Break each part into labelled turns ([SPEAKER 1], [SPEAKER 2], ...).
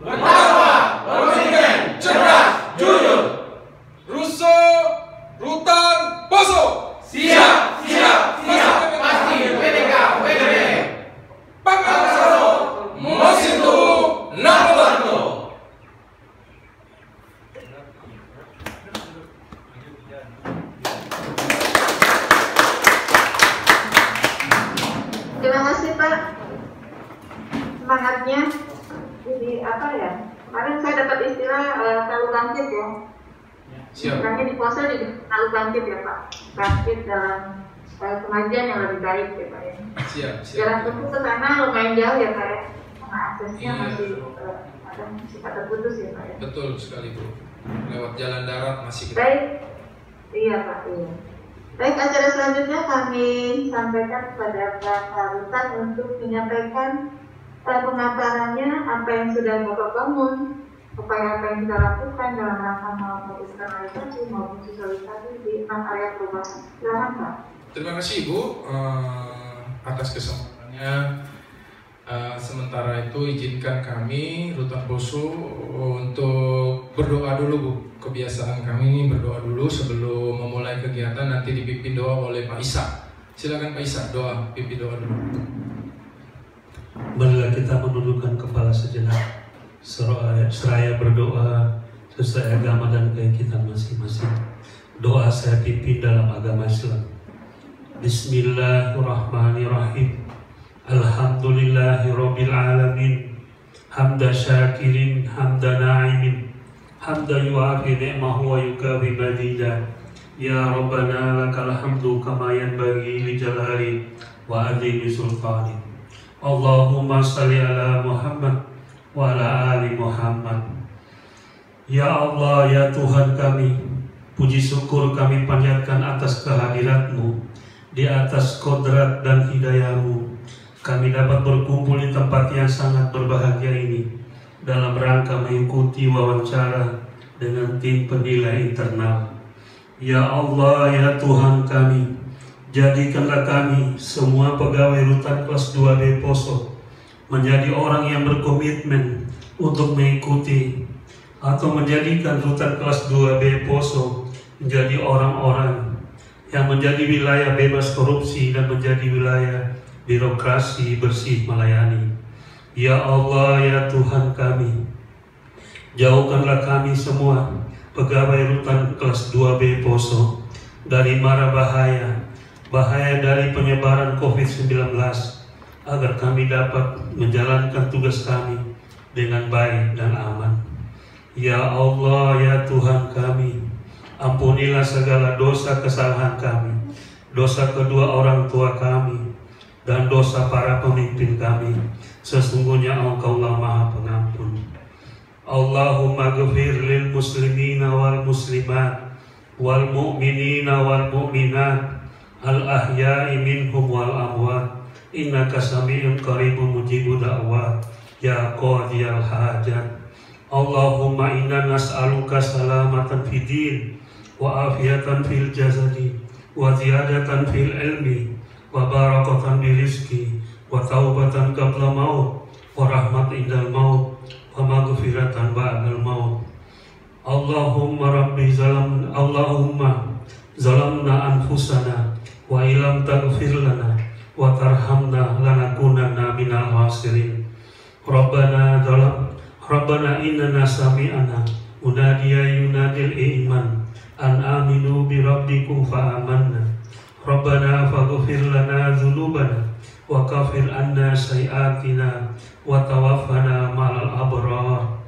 [SPEAKER 1] bertakwa, berpikir cerdas, jujur.
[SPEAKER 2] Russo, Rutan, Poso.
[SPEAKER 1] Siap, pasti PTK, PTB.
[SPEAKER 2] Pangkat 1, Mosintu, Napobanto.
[SPEAKER 3] Terima kasih Pak, semangatnya. Jadi apa ya? Kemarin saya dapat istilah selalu bangkit ya.
[SPEAKER 2] Siap.
[SPEAKER 3] Bangkit di puasa juga selalu bangkit ya Pak. Bangkit dalam kemajuan yang lebih baik ya Pak ya.
[SPEAKER 2] Siap.
[SPEAKER 3] Jalan tempuh ke sana lumayan jauh ya Pak ya. Karena aksesnya
[SPEAKER 2] Iya.
[SPEAKER 3] masih terputus ya Pak ya.
[SPEAKER 2] Betul sekali Bu. Lewat jalan darat masih kita.
[SPEAKER 3] Baik, iya Pak. Iya. Baik, acara selanjutnya kami sampaikan kepada Pak Harutan untuk menyampaikan pemaparannya apa yang sudah Bapak bangun, upaya apa yang kita lakukan dalam rangka memutuskan realisasi maupun sosialisasi di 6 area perubahan. Silakan Pak.
[SPEAKER 2] Terima kasih Ibu atas kesempatannya. Sementara itu izinkan kami Rutan Poso untuk berdoa dulu Bu. Kebiasaan kami ini berdoa dulu sebelum memulai kegiatan, nanti dipimpin doa oleh Pak Isa. Silakan Pak Isa, doa, pimpin doa dulu.
[SPEAKER 4] Marilah kita menundukkan kepala sejenak, seraya berdoa sesuai agama dan keyakinan masing-masing. Doa saya pimpin dalam agama Islam. Bismillahirrahmanirrahim. Alhamdulillahirabbil alamin. Hamda syakirin, hamda na'imin, hamda yu'afi ni'mahu wa yukawi madida. Ya Rabbana lakal hamdu kama yanbaghi li jalali wa azimi sultani. Allahumma salli ala Muhammad wa ala ali Muhammad. Ya Allah, ya Tuhan kami, puji syukur kami panjatkan atas kehadirat-Mu, di atas kodrat dan hidayah-Mu. Kami dapat berkumpul di tempat yang sangat berbahagia ini dalam rangka mengikuti wawancara dengan tim penilai internal. Ya Allah, ya Tuhan kami, jadikanlah kami semua pegawai Rutan kelas 2B Poso menjadi orang yang berkomitmen untuk mengikuti atau menjadikan Rutan kelas 2B Poso menjadi orang-orang yang menjadi wilayah bebas korupsi dan menjadi wilayah birokrasi bersih melayani. Ya Allah, ya Tuhan kami, jauhkanlah kami semua pegawai Rutan kelas 2B Poso dari mara bahaya dari penyebaran COVID-19, agar kami dapat menjalankan tugas kami dengan baik dan aman. Ya Allah, ya Tuhan kami, ampunilah segala dosa kesalahan kami, dosa kedua orang tua kami, dan dosa para pemimpin kami. Sesungguhnya Engkaulah Maha Pengampun. Allahumma ghfir lil muslimina wal muslimat wal mu'minina wal mu'minat al ahya'i minhum wal amwat innaka sami'un qaribun mujibud da'wat ya qadiyal hajat. Allahumma inna nas'aluka salamatan fid din wa afiyatan fil jasadi wa ziyadatan fil ilmi wa barakatan di rizki wa taubatan qabla maut wa rahmat indal maut wa maghfiratan ba'dal maut. Allahumma zalamna anfusana wa ilam taghfir lana wa tarhamna lanakunanna minal khasirin. Rabbana innana sami'ana munadiya yunadil iman an aminu bi rabbikum fa amanna. Rabbana faghfir lana dzunubana wa kafir anna sayiatina wa tawaffana ma'al abrar.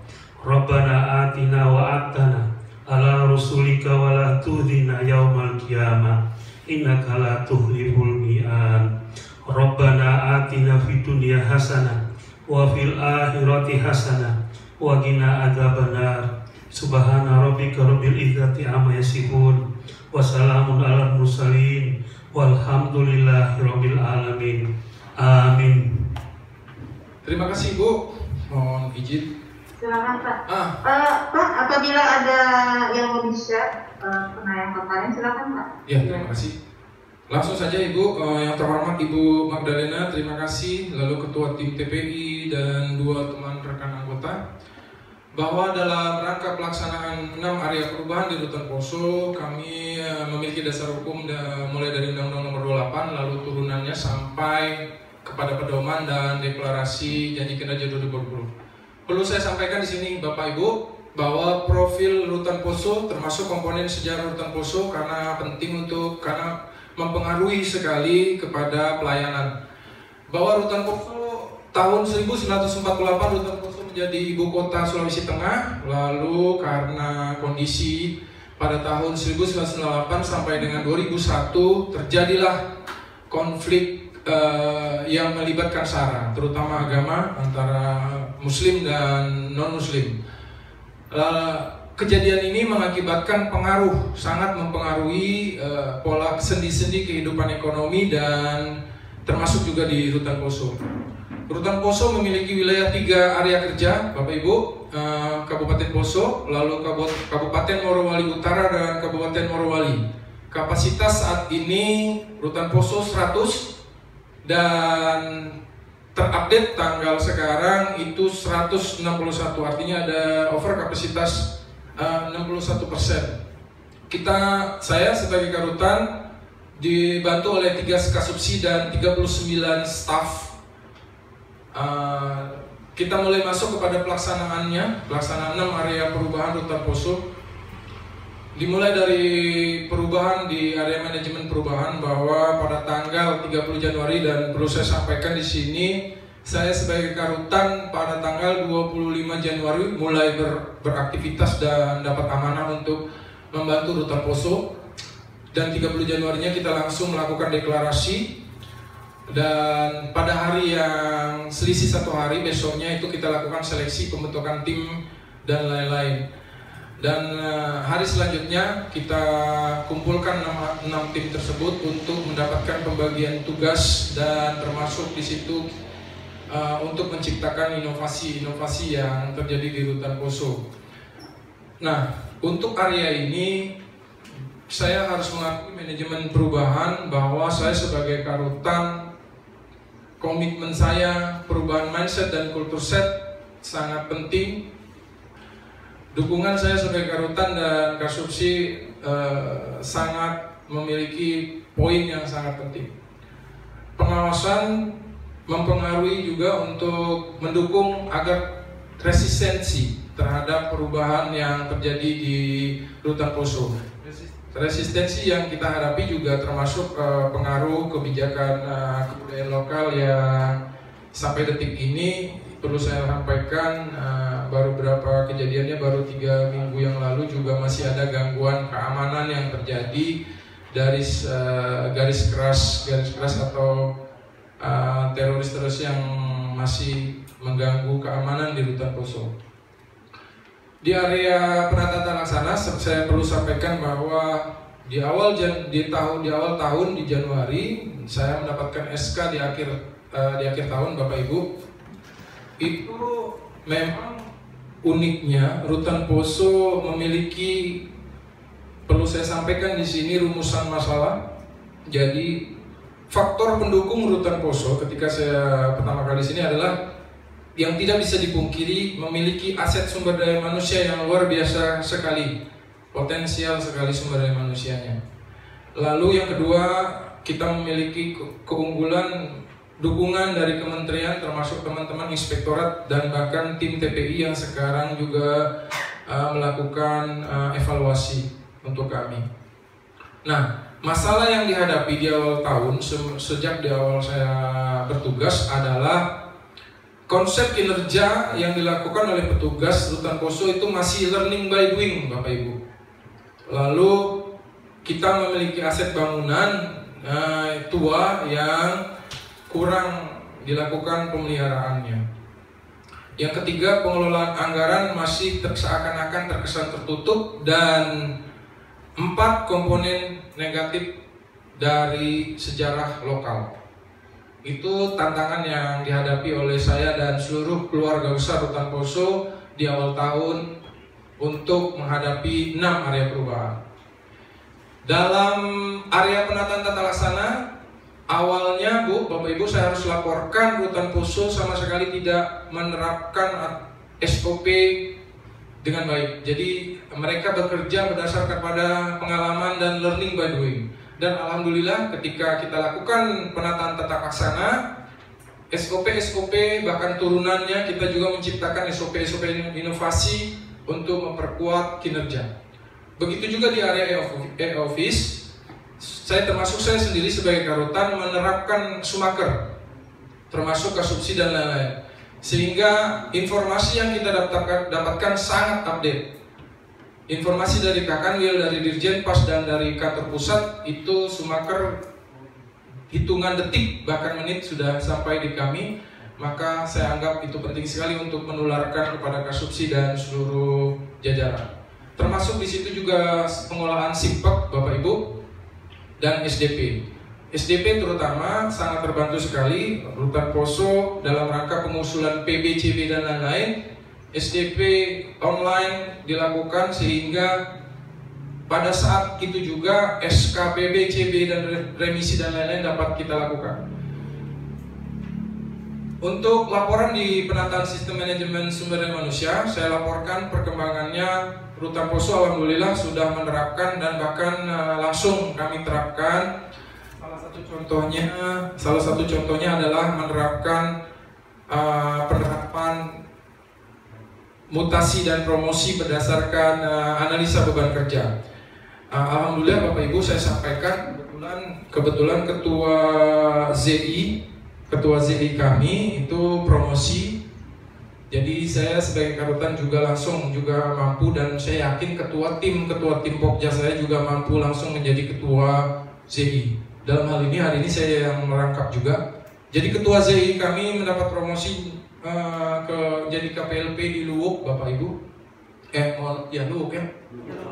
[SPEAKER 4] Rabbana atina wa atana ala rusulika wa la tudhina yaumal qiyamah innaka la tuhliful mi'ad. Rabbana atina fid dunya hasanah wa fil akhirati hasanah wa qina adzabannar. Subhana rabbika rabbil izzati amma yasifun wa salamun alal mursalin walhamdulillahi rabbil alamin. Amin.
[SPEAKER 2] Terima kasih Bu. Mohon izin.
[SPEAKER 3] Silakan Pak. Pak, apabila ada yang mau di-share penayangan kemarin, silakan Pak.
[SPEAKER 2] Ya, terima kasih. Langsung saja Ibu, yang terhormat Ibu Magdalena, terima kasih. Lalu Ketua Tim TPI dan 2 teman rekan anggota. bahwa dalam rangka pelaksanaan 6 area perubahan di Rutan Poso, kami memiliki dasar hukum mulai dari Undang-Undang Nomor 28 lalu turunannya sampai kepada pedoman dan deklarasi janji kinerja 2020. Perlu saya sampaikan di sini Bapak Ibu bahwa profil Rutan Poso termasuk komponen sejarah Rutan Poso karena mempengaruhi sekali kepada pelayanan. Bahwa Rutan Poso tahun 1948 Rutan Poso menjadi ibu kota Sulawesi Tengah, lalu karena kondisi pada tahun 1998 sampai dengan 2001 terjadilah konflik yang melibatkan SARA, terutama agama antara Muslim dan non-Muslim. Kejadian ini mengakibatkan sangat mempengaruhi pola sendi-sendi kehidupan ekonomi dan termasuk juga di Rutan Poso. Rutan Poso memiliki wilayah 3 area kerja, Bapak Ibu, Kabupaten Poso, lalu Kabupaten Morowali Utara dan Kabupaten Morowali. Kapasitas saat ini Rutan Poso 100 dan terupdate tanggal sekarang itu 161, artinya ada over kapasitas 61%. Saya sebagai Karutan dibantu oleh 3 Sekasubsi dan 39 staf. Kita mulai masuk kepada pelaksanaan 6 area perubahan Rutan Poso. Dimulai dari perubahan di area manajemen perubahan, bahwa pada tanggal 30 Januari dan perlu saya sampaikan di sini, saya sebagai Karutan pada tanggal 25 Januari mulai beraktivitas dan dapat amanah untuk membantu Rutan Poso. Dan 30 Januarinya kita langsung melakukan deklarasi. Dan pada hari yang selisih 1 hari, besoknya itu kita lakukan seleksi pembentukan tim dan lain-lain. Dan hari selanjutnya kita kumpulkan 6 tim tersebut untuk mendapatkan pembagian tugas dan termasuk di situ untuk menciptakan inovasi-inovasi yang terjadi di Rutan Poso. Nah, untuk area ini saya harus mengakui manajemen perubahan bahwa saya sebagai Karutan, komitmen saya perubahan mindset dan kultur set sangat penting. Dukungan saya sebagai Karutan dan Kasubsi sangat memiliki poin yang sangat penting. Pengawasan mempengaruhi juga untuk mendukung agar resistensi terhadap perubahan yang terjadi di Rutan Poso. Resistensi yang kita hadapi juga termasuk pengaruh kebijakan kebudayaan lokal yang sampai detik ini perlu saya sampaikan baru berapa kejadiannya, baru 3 minggu yang lalu juga masih ada gangguan keamanan yang terjadi dari garis keras atau teroris yang masih mengganggu keamanan di Rutan Poso. Di area penata laksana, saya perlu sampaikan bahwa di awal tahun di Januari saya mendapatkan SK di akhir tahun, Bapak Ibu. Itu memang uniknya Rutan Poso memiliki, perlu saya sampaikan di sini, rumusan masalah. Jadi faktor pendukung Rutan Poso ketika saya pertama kali di sini adalah yang tidak bisa dipungkiri memiliki aset sumber daya manusia yang luar biasa sekali, potensial sekali sumber daya manusianya. Lalu yang kedua, kita memiliki keunggulan dukungan dari kementerian termasuk teman-teman inspektorat dan bahkan tim TPI yang sekarang juga melakukan evaluasi untuk kami. Nah, masalah yang dihadapi di awal tahun sejak di awal saya bertugas adalah konsep kinerja yang dilakukan oleh petugas Rutan Poso itu masih learning by doing, Bapak Ibu. Lalu kita memiliki aset bangunan tua yang kurang dilakukan pemeliharaannya. Yang ketiga, pengelolaan anggaran masih seakan-akan terkesan tertutup, dan 4 komponen negatif dari sejarah lokal. Itu tantangan yang dihadapi oleh saya dan seluruh keluarga besar Rutan Poso di awal tahun untuk menghadapi 6 area perubahan. Dalam area penataan tata laksana, awalnya Bapak Ibu, saya harus laporkan Rutan Poso sama sekali tidak menerapkan SOP dengan baik. Jadi mereka bekerja berdasarkan pada pengalaman dan learning by doing. Dan alhamdulillah ketika kita lakukan penataan tata laksana, SOP bahkan turunannya kita juga menciptakan SOP inovasi untuk memperkuat kinerja. Begitu juga di area e-office, saya sendiri sebagai Karutan menerapkan Sumaker, termasuk Kasubsi dan lain-lain. Sehingga informasi yang kita dapatkan sangat update. Informasi dari Kakanwil, dari Dirjen Pas dan dari kantor pusat itu Sumaker hitungan detik bahkan menit sudah sampai di kami. Maka saya anggap itu penting sekali untuk menularkan kepada Kasubsi dan seluruh jajaran. Termasuk di situ juga pengolahan SIMPEK Bapak Ibu dan SDP. SDP terutama sangat terbantu sekali Rutan Poso dalam rangka pengusulan PBCB dan lain-lain. SDP online dilakukan sehingga pada saat itu juga SK PBCB dan remisi dan lain-lain dapat kita lakukan. Untuk laporan di penataan sistem manajemen sumber daya manusia, saya laporkan perkembangannya. Rutan Poso alhamdulillah sudah menerapkan dan bahkan langsung kami terapkan. Salah satu contohnya adalah menerapkan penerapan mutasi dan promosi berdasarkan analisa beban kerja. Alhamdulillah Bapak Ibu, saya sampaikan kebetulan ketua ZI kami itu promosi. Jadi saya sebagai Karutan juga langsung mampu, dan saya yakin ketua tim Pokja saya juga mampu langsung menjadi ketua ZI. Dalam hal ini hari ini saya yang merangkap juga. Jadi ketua ZI kami mendapat promosi jadi KPLP di Luwuk Bapak Ibu. Luwuk ya.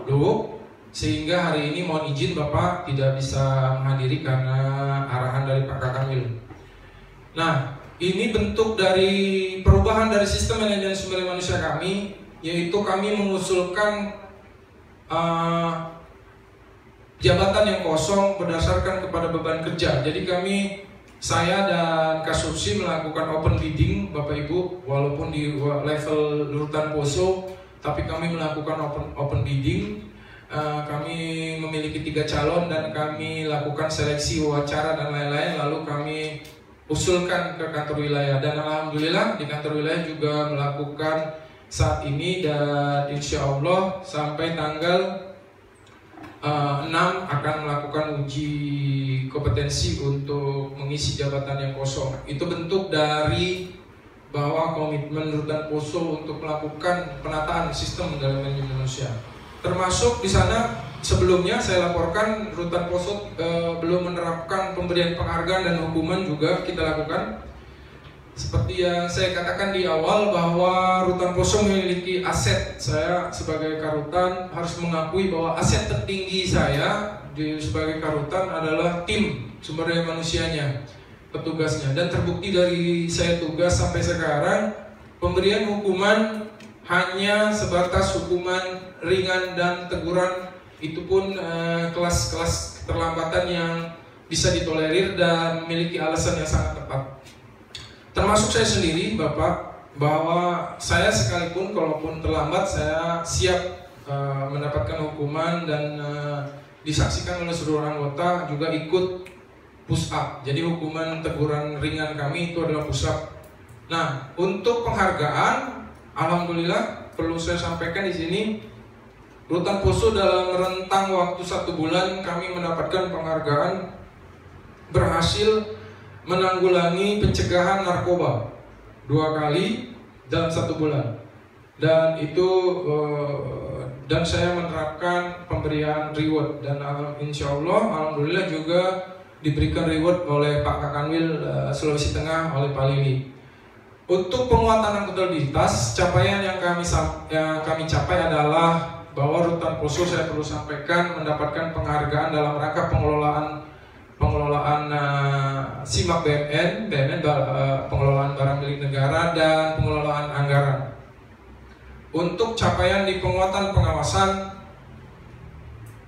[SPEAKER 2] Luwuk. Sehingga hari ini mohon izin Bapak tidak bisa menghadiri karena arahan dari Pak Kakanwil. Nah, ini bentuk dari perubahan dari sistem manajemen sumber daya manusia kami, yaitu kami mengusulkan jabatan yang kosong berdasarkan kepada beban kerja. Jadi saya dan Kasubsi melakukan open bidding Bapak Ibu, walaupun di level Rutan Poso, tapi kami melakukan open bidding. Kami memiliki 3 calon dan kami lakukan seleksi wawancara dan lain-lain, lalu kami usulkan ke kantor wilayah. Dan alhamdulillah di kantor wilayah juga melakukan saat ini, dan insya Allah sampai tanggal 6 akan melakukan uji kompetensi untuk mengisi jabatan yang kosong. Itu bentuk dari bahwa komitmen Rutan Poso untuk melakukan penataan sistem dalam manajemen manusia. Termasuk di sana sebelumnya saya laporkan Rutan Poso belum menerapkan pemberian penghargaan dan hukuman juga kita lakukan. Seperti yang saya katakan di awal bahwa Rutan Poso memiliki aset. Saya sebagai Karutan harus mengakui bahwa aset tertinggi saya sebagai Karutan adalah tim sumber daya manusianya, petugasnya. Dan terbukti dari saya tugas sampai sekarang, pemberian hukuman hanya sebatas hukuman ringan dan teguran, itu pun kelas-kelas keterlambatan yang bisa ditolerir dan memiliki alasan yang sangat tepat. Termasuk saya sendiri Bapak, bahwa saya sekalipun kalaupun terlambat saya siap mendapatkan hukuman dan disaksikan oleh seluruh anggota juga ikut push up. Jadi hukuman teguran ringan kami itu adalah push up. Nah, untuk penghargaan, alhamdulillah perlu saya sampaikan di sini, Rutan Poso dalam rentang waktu 1 bulan kami mendapatkan penghargaan berhasil menanggulangi pencegahan narkoba 2 kali dalam 1 bulan. Dan itu dan saya menerapkan pemberian reward, dan insya Allah alhamdulillah juga diberikan reward oleh Pak Kakanwil Sulawesi Tengah, oleh Pak Lili. Untuk penguatan akuntabilitas, capaian yang kami capai adalah bahwa Rutan Poso, saya perlu sampaikan, mendapatkan penghargaan dalam rangka pengelolaan SIMAK BMN, pengelolaan barang milik negara dan pengelolaan anggaran. Untuk capaian di penguatan pengawasan,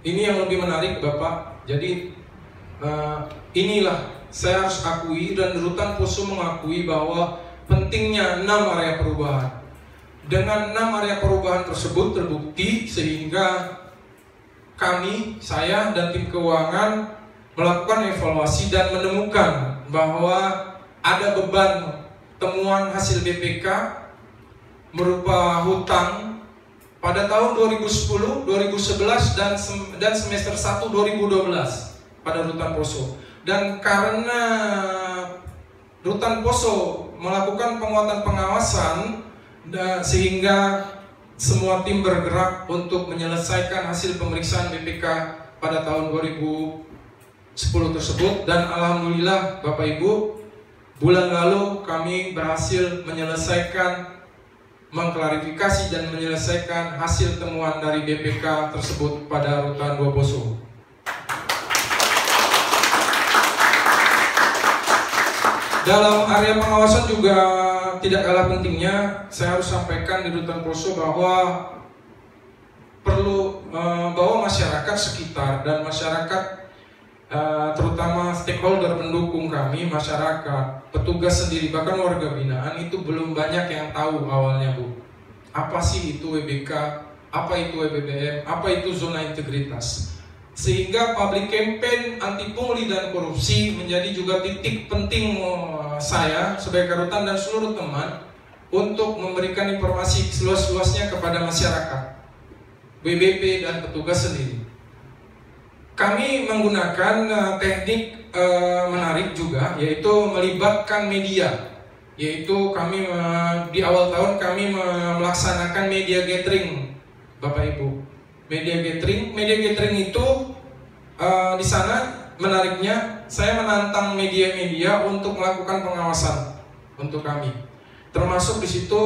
[SPEAKER 2] ini yang lebih menarik Bapak. Jadi inilah saya harus akui, dan Rutan Poso mengakui bahwa pentingnya 6 area perubahan. Dengan 6 area perubahan tersebut terbukti sehingga kami, saya dan tim keuangan melakukan evaluasi dan menemukan bahwa ada beban temuan hasil BPK berupa hutang pada tahun 2010, 2011 dan semester 1 2012 pada Rutan Poso. Dan karena Rutan Poso melakukan penguatan pengawasan sehingga semua tim bergerak untuk menyelesaikan hasil pemeriksaan BPK pada tahun 2010 tersebut, dan alhamdulillah Bapak Ibu, bulan lalu kami berhasil menyelesaikan, mengklarifikasi dan menyelesaikan hasil temuan dari BPK tersebut pada Rutan 2 Poso. Dalam area pengawasan juga tidak kalah pentingnya, saya harus sampaikan di Rutan Poso bahwa perlu bahwa masyarakat sekitar dan masyarakat terutama stakeholder pendukung kami, masyarakat, petugas sendiri, bahkan warga binaan itu belum banyak yang tahu awalnya, Bu. Apa sih itu WBK, apa itu WBBM, apa itu zona integritas. Sehingga public campaign anti pungli dan korupsi menjadi juga titik penting saya sebagai Rutan dan seluruh teman untuk memberikan informasi seluas-luasnya kepada masyarakat, BBP dan petugas sendiri. Kami menggunakan teknik menarik juga, yaitu melibatkan media. Yaitu kami di awal tahun kami melaksanakan media gathering, Bapak Ibu. Media gathering itu di sana menariknya saya menantang media-media untuk melakukan pengawasan untuk kami. Termasuk di situ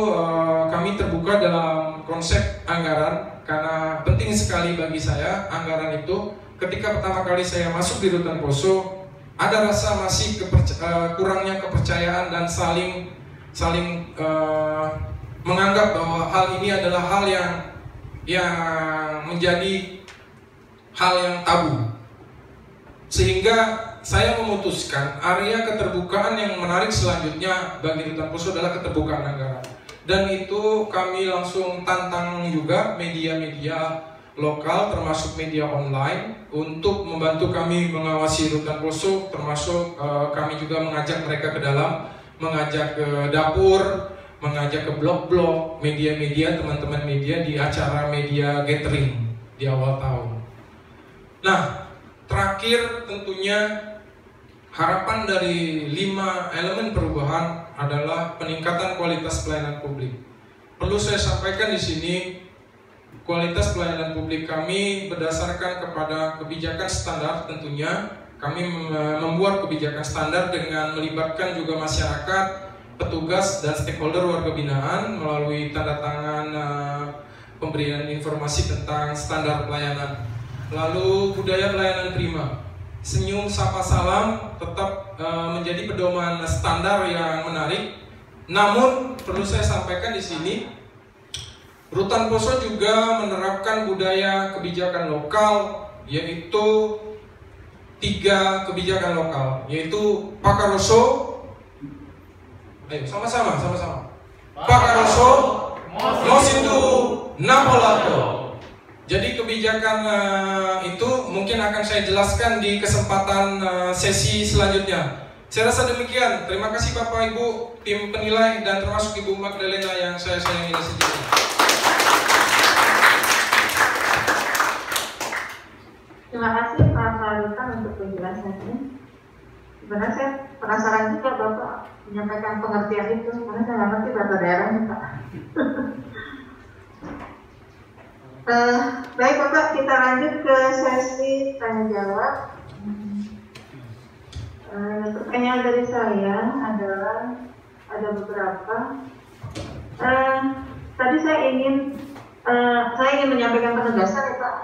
[SPEAKER 2] kami terbuka dalam konsep anggaran, karena penting sekali bagi saya anggaran itu. Ketika pertama kali saya masuk di Rutan Poso, ada rasa masih kurangnya kepercayaan dan saling menganggap bahwa hal ini adalah hal yang menjadi hal yang tabu. Sehingga saya memutuskan area keterbukaan yang menarik selanjutnya bagi Rutan Poso adalah keterbukaan anggaran. Dan itu kami langsung tantang juga media-media lokal termasuk media online untuk membantu kami mengawasi Rutan Poso, termasuk kami juga mengajak mereka ke dalam, mengajak ke dapur, mengajak ke blog-blog, media-media, teman-teman media di acara media gathering di awal tahun. Nah, terakhir tentunya harapan dari 5 elemen perubahan adalah peningkatan kualitas pelayanan publik. Perlu saya sampaikan di sini, kualitas pelayanan publik kami berdasarkan kepada kebijakan standar tentunya. Kami membuat kebijakan standar dengan melibatkan juga masyarakat, petugas dan stakeholder warga binaan melalui tanda tangan pemberian informasi tentang standar pelayanan. Lalu budaya pelayanan prima, senyum, sapa, salam tetap menjadi pedoman standar yang menarik. Namun perlu saya sampaikan di sini, Rutan Poso juga menerapkan budaya kebijakan lokal, yaitu 3 kebijakan lokal, yaitu Pakaroso. Ayo sama-sama. Pakaroso, Mositu, Napolato. Jadi kebijakan itu mungkin akan saya jelaskan di kesempatan sesi selanjutnya. Saya rasa demikian. Terima kasih Bapak Ibu, tim penilai dan termasuk Ibu Magdalena yang saya sayangi dan cintai.
[SPEAKER 3] Terima kasih Pak Rutan untuk penjelasannya. Sebenarnya saya penasaran juga Bapak menyampaikan pengertian itu, karena saya nggak ngerti bahasa daerahnya Pak. Baik Bapak, kita lanjut ke sesi tanya jawab. Pertanyaan dari saya adalah ada beberapa. Tadi saya ingin menyampaikan penegasan ya Pak.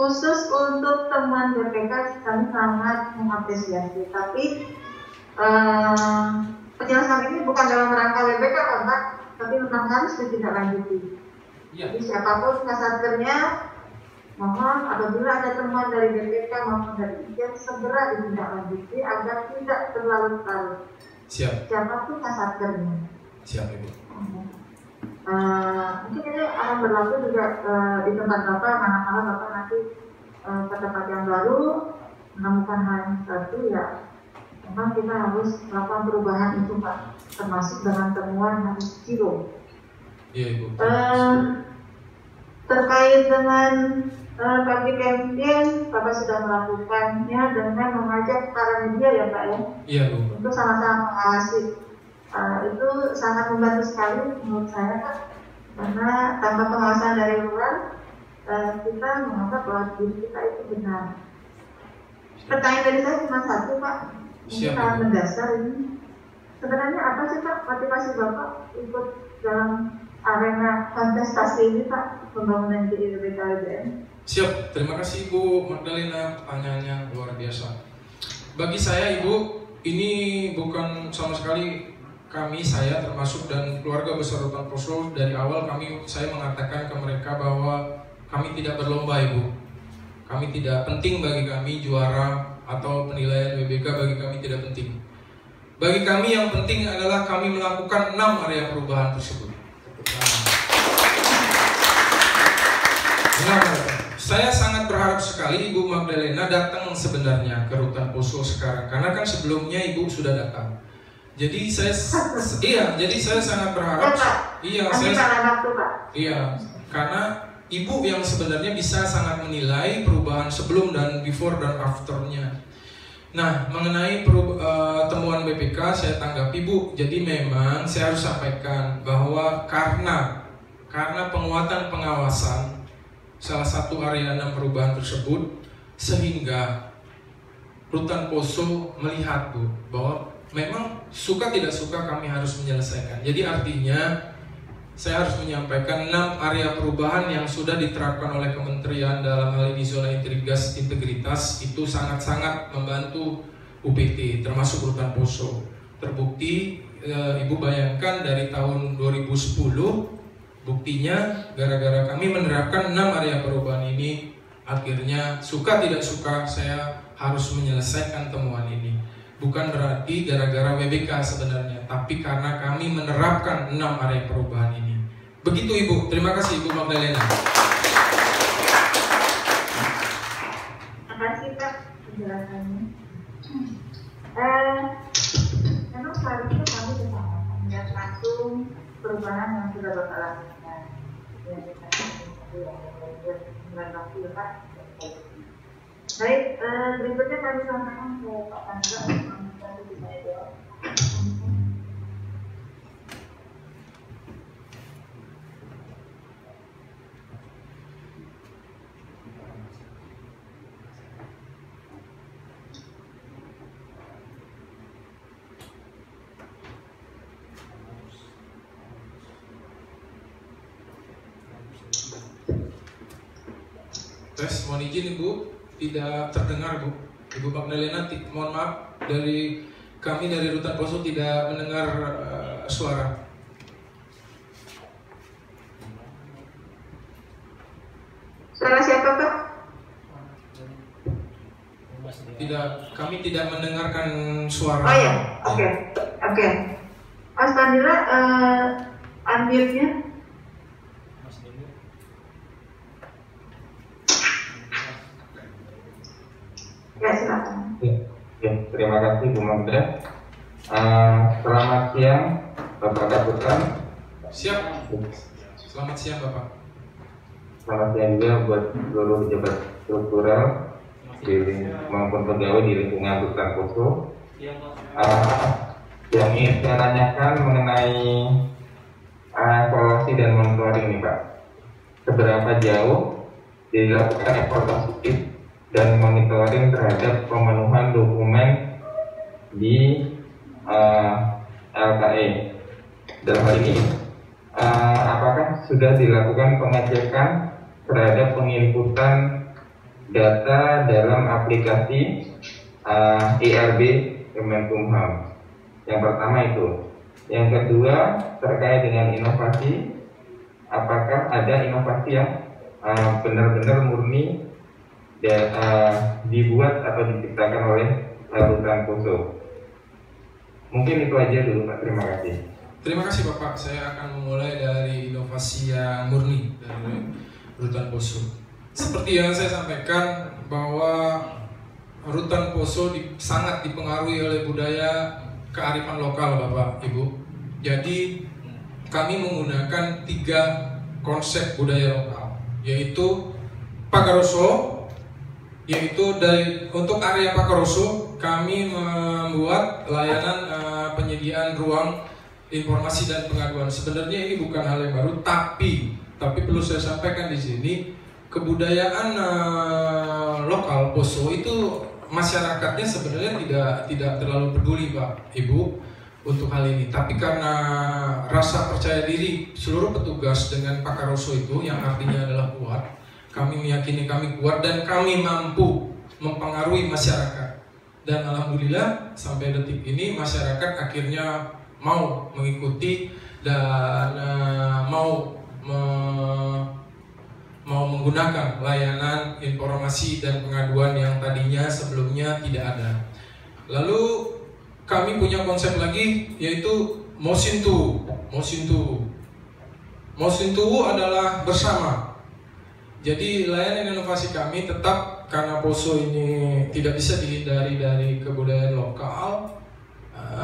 [SPEAKER 3] Khusus untuk teman BPK kami sangat mengapresiasi, tapi penjelasan ini bukan dalam rangka BPK Pak, tapi memang harus ditindaklanjuti. Jadi siapapun kasatkernya, mohon apabila ada teman dari BPK maupun dari IJEN segera ditindaklanjuti agar tidak terlalu-larut.
[SPEAKER 2] Siap.
[SPEAKER 3] Siapapun kasatkernya.
[SPEAKER 2] Siap Ibu.
[SPEAKER 3] mungkin ini akan berlaku juga di tempat Bapak, manakala Bapak nanti ke tempat yang baru menemukan hal yang satu, ya memang kita harus melakukan perubahan itu Pak, termasuk dengan temuan harus zero.
[SPEAKER 2] Iya Ibu.
[SPEAKER 3] Terkait dengan public campaign, Bapak sudah melakukannya dengan mengajak para media ya Pak ya,
[SPEAKER 2] Iya Bu.
[SPEAKER 3] untuk sama-sama mengawasi. Itu sangat membantu sekali menurut saya Pak, karena tanpa pengawasan dari luar kita menganggap bahwa diri kita itu benar. Pertanyaan dari saya cuma satu Pak, ini
[SPEAKER 2] Siap,
[SPEAKER 3] sangat
[SPEAKER 2] Ibu.
[SPEAKER 3] mendasar ini. Sebenarnya apa sih Pak motivasi Bapak ikut dalam arena kontestasi ini Pak, pembangunan GBK-UGM?
[SPEAKER 2] Siap, terima kasih Ibu Magdalena, pertanyaannya luar biasa. Bagi saya Ibu, ini bukan sama sekali saya termasuk dan keluarga besar Rutan Poso, dari awal saya mengatakan ke mereka bahwa kami tidak berlomba Ibu. Kami tidak penting bagi kami juara atau penilaian WBK, bagi kami tidak penting. Bagi kami yang penting adalah kami melakukan 6 area perubahan tersebut. Saya sangat berharap sekali Ibu Magdalena datang sebenarnya ke Rutan Poso sekarang, karena kan sebelumnya Ibu sudah datang. Jadi saya sangat berharap. Karena Ibu yang sebenarnya bisa sangat menilai perubahan sebelum dan before dan afternya. Nah, mengenai temuan BPK saya tanggapi Bu. Jadi memang saya harus sampaikan bahwa karena penguatan pengawasan salah satu area 6 perubahan tersebut, sehingga Rutan Poso melihat Bu bahwa memang suka tidak suka kami harus menyelesaikan. Jadi artinya saya harus menyampaikan 6 area perubahan yang sudah diterapkan oleh Kementerian dalam hal ini zona integritas itu sangat-sangat membantu UPT termasuk Rutan Poso. Terbukti Ibu bayangkan dari tahun 2010, buktinya gara-gara kami menerapkan 6 area perubahan ini, akhirnya suka tidak suka saya harus menyelesaikan temuan ini. Bukan berarti gara-gara WBK sebenarnya, tapi karena kami menerapkan 6 area perubahan ini. Begitu Ibu, terima kasih Ibu Magdalena.
[SPEAKER 3] Terima kasih Pak penjelasannya. Memang seharusnya kami bersama melihat langsung perubahan yang sudah Bapak lakukan. Baik, berikutnya kami sampaikan ke Pak Chandra untuk membantu kita jawab.
[SPEAKER 2] Tes, mohon izin Ibu, tidak terdengar Bu. Ibu Magdalena, mohon maaf, dari kami dari Rutan Poso tidak mendengar suara.
[SPEAKER 3] Suara siapa Pak?
[SPEAKER 2] Kami tidak mendengarkan suara.
[SPEAKER 3] Oh ya, oke. Mas Pandila, unmute-nya. Ya, silakan.
[SPEAKER 5] Ya, terima kasih Bu Magda. Selamat siang Bapak Kaputan.
[SPEAKER 2] Siap. Selamat siang Bapak.
[SPEAKER 5] Selamat siang juga buat seluruh pejabat struktural maupun pegawai di lingkungan Rutan Poso. Yang ingin saya tanyakan mengenai evaluasi dan monitoring ini Pak. Seberapa jauh dilakukan evaluasi dan monitoring terhadap pemenuhan dokumen di LKE. Dalam hal ini, apakah sudah dilakukan pengecekan terhadap penginputan data dalam aplikasi IRB Kemenkumham? Yang pertama itu. Yang kedua, terkait dengan inovasi, apakah ada inovasi yang benar-benar murni dibuat atau diciptakan oleh Rutan Poso? Mungkin itu aja dulu Pak, terima kasih.
[SPEAKER 2] Terima kasih Bapak, saya akan memulai dari inovasi inovasi yang murni dari Rutan Poso. Seperti yang saya sampaikan bahwa Rutan Poso sangat dipengaruhi oleh budaya kearifan lokal Bapak Ibu. Jadi kami menggunakan 3 konsep budaya lokal, yaitu Pakaroso, yaitu untuk area Pakaroso kami membuat layanan penyediaan ruang informasi dan pengaduan. Sebenarnya ini bukan hal yang baru, tapi perlu saya sampaikan di sini, kebudayaan lokal Poso itu masyarakatnya sebenarnya tidak terlalu peduli Pak Ibu untuk hal ini. Tapi karena rasa percaya diri seluruh petugas dengan Pakaroso itu, yang artinya adalah kuat, kami meyakini kami kuat dan kami mampu mempengaruhi masyarakat. Dan alhamdulillah sampai detik ini masyarakat akhirnya mau mengikuti dan mau menggunakan layanan informasi dan pengaduan yang tadinya sebelumnya tidak ada. Lalu kami punya konsep lagi, yaitu Mosintu. Mosintu adalah bersama. Jadi layanan inovasi kami tetap, karena Poso ini tidak bisa dihindari dari kebudayaan lokal.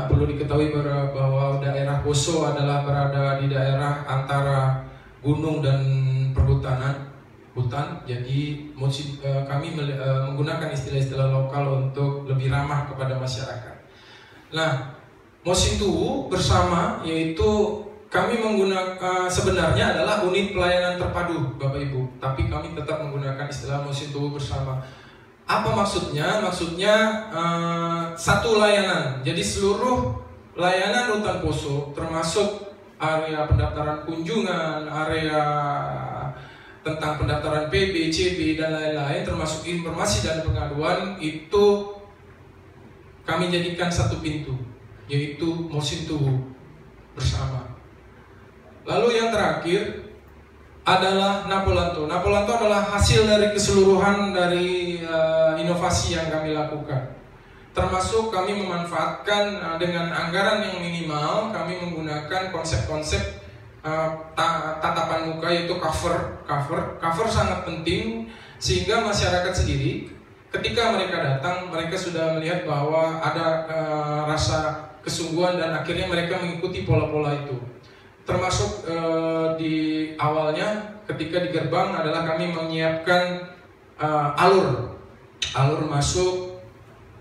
[SPEAKER 2] Perlu diketahui bahwa daerah Poso adalah berada di daerah antara gunung dan hutan. Jadi kami menggunakan istilah-istilah lokal untuk lebih ramah kepada masyarakat. Nah, Mosintu bersama, yaitu kami menggunakan sebenarnya adalah unit pelayanan terpadu Bapak Ibu, tapi kami tetap menggunakan istilah Mosintu bersama. Apa maksudnya? Maksudnya satu layanan. Jadi seluruh layanan Rutan Poso, termasuk area pendaftaran kunjungan, area tentang pendaftaran PB, CB dan lain-lain, termasuk informasi dan pengaduan, itu kami jadikan satu pintu, yaitu Mosintu bersama. Lalu yang terakhir adalah Napolanto. Napolanto adalah hasil dari keseluruhan dari inovasi yang kami lakukan. Termasuk kami memanfaatkan dengan anggaran yang minimal, kami menggunakan konsep-konsep tatapan muka, yaitu cover sangat penting, sehingga masyarakat sendiri ketika mereka datang, mereka sudah melihat bahwa ada rasa kesungguhan dan akhirnya mereka mengikuti pola-pola itu. Termasuk di awalnya ketika di gerbang adalah kami menyiapkan alur masuk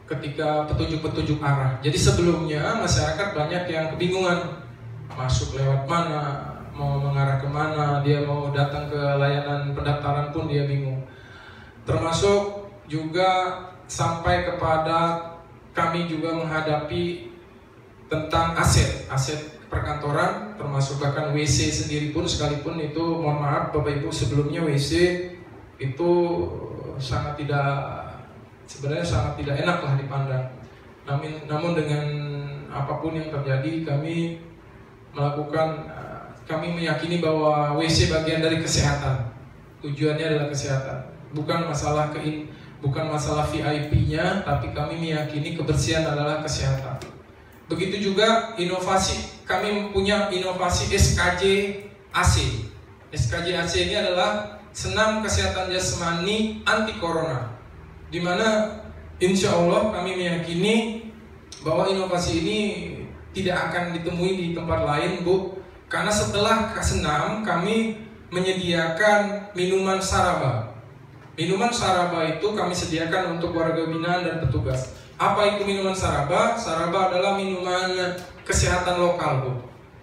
[SPEAKER 2] ketika petunjuk-petunjuk arah. Jadi sebelumnya masyarakat banyak yang kebingungan masuk lewat mana, mau mengarah kemana, dia mau datang ke layanan pendaftaran pun dia bingung. Termasuk juga sampai kepada kami juga menghadapi tentang aset perkantoran, termasuk bahkan WC sendiri pun, sekalipun itu mohon maaf Bapak Ibu, sebelumnya WC itu sebenarnya sangat tidak enak lah dipandang. Namun dengan apapun yang terjadi, kami meyakini bahwa WC bagian dari kesehatan. Tujuannya adalah kesehatan, bukan masalah VIP-nya, tapi kami meyakini kebersihan adalah kesehatan. Begitu juga inovasi, kami punya inovasi SKJ AC. SKJ AC ini adalah senam kesehatan jasmani anti corona, di mana insya Allah kami meyakini bahwa inovasi ini tidak akan ditemui di tempat lain, Bu. Karena setelah senam kami menyediakan minuman saraba. Minuman saraba itu kami sediakan untuk warga binaan dan petugas. Apa itu minuman saraba? Saraba adalah minuman kesehatan lokal, Bu.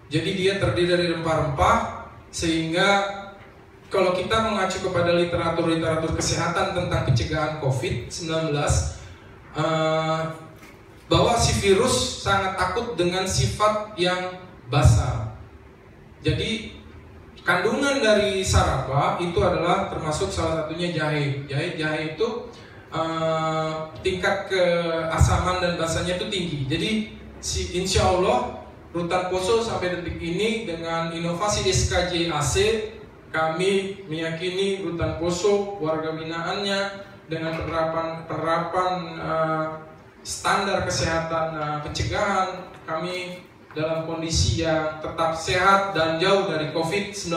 [SPEAKER 2] Jadi dia terdiri dari rempah-rempah, sehingga kalau kita mengacu kepada literatur kesehatan tentang pencegahan COVID-19, bahwa si virus sangat takut dengan sifat yang basal. Jadi kandungan dari saraba itu adalah termasuk salah satunya jahe. Jahe itu tingkat keasaman dan basanya itu tinggi. Jadi insya Allah Rutan Poso sampai detik ini dengan inovasi SKJ AC, kami meyakini Rutan Poso warga binaannya dengan penerapan standar kesehatan pencegahan, kami dalam kondisi yang tetap sehat dan jauh dari COVID-19.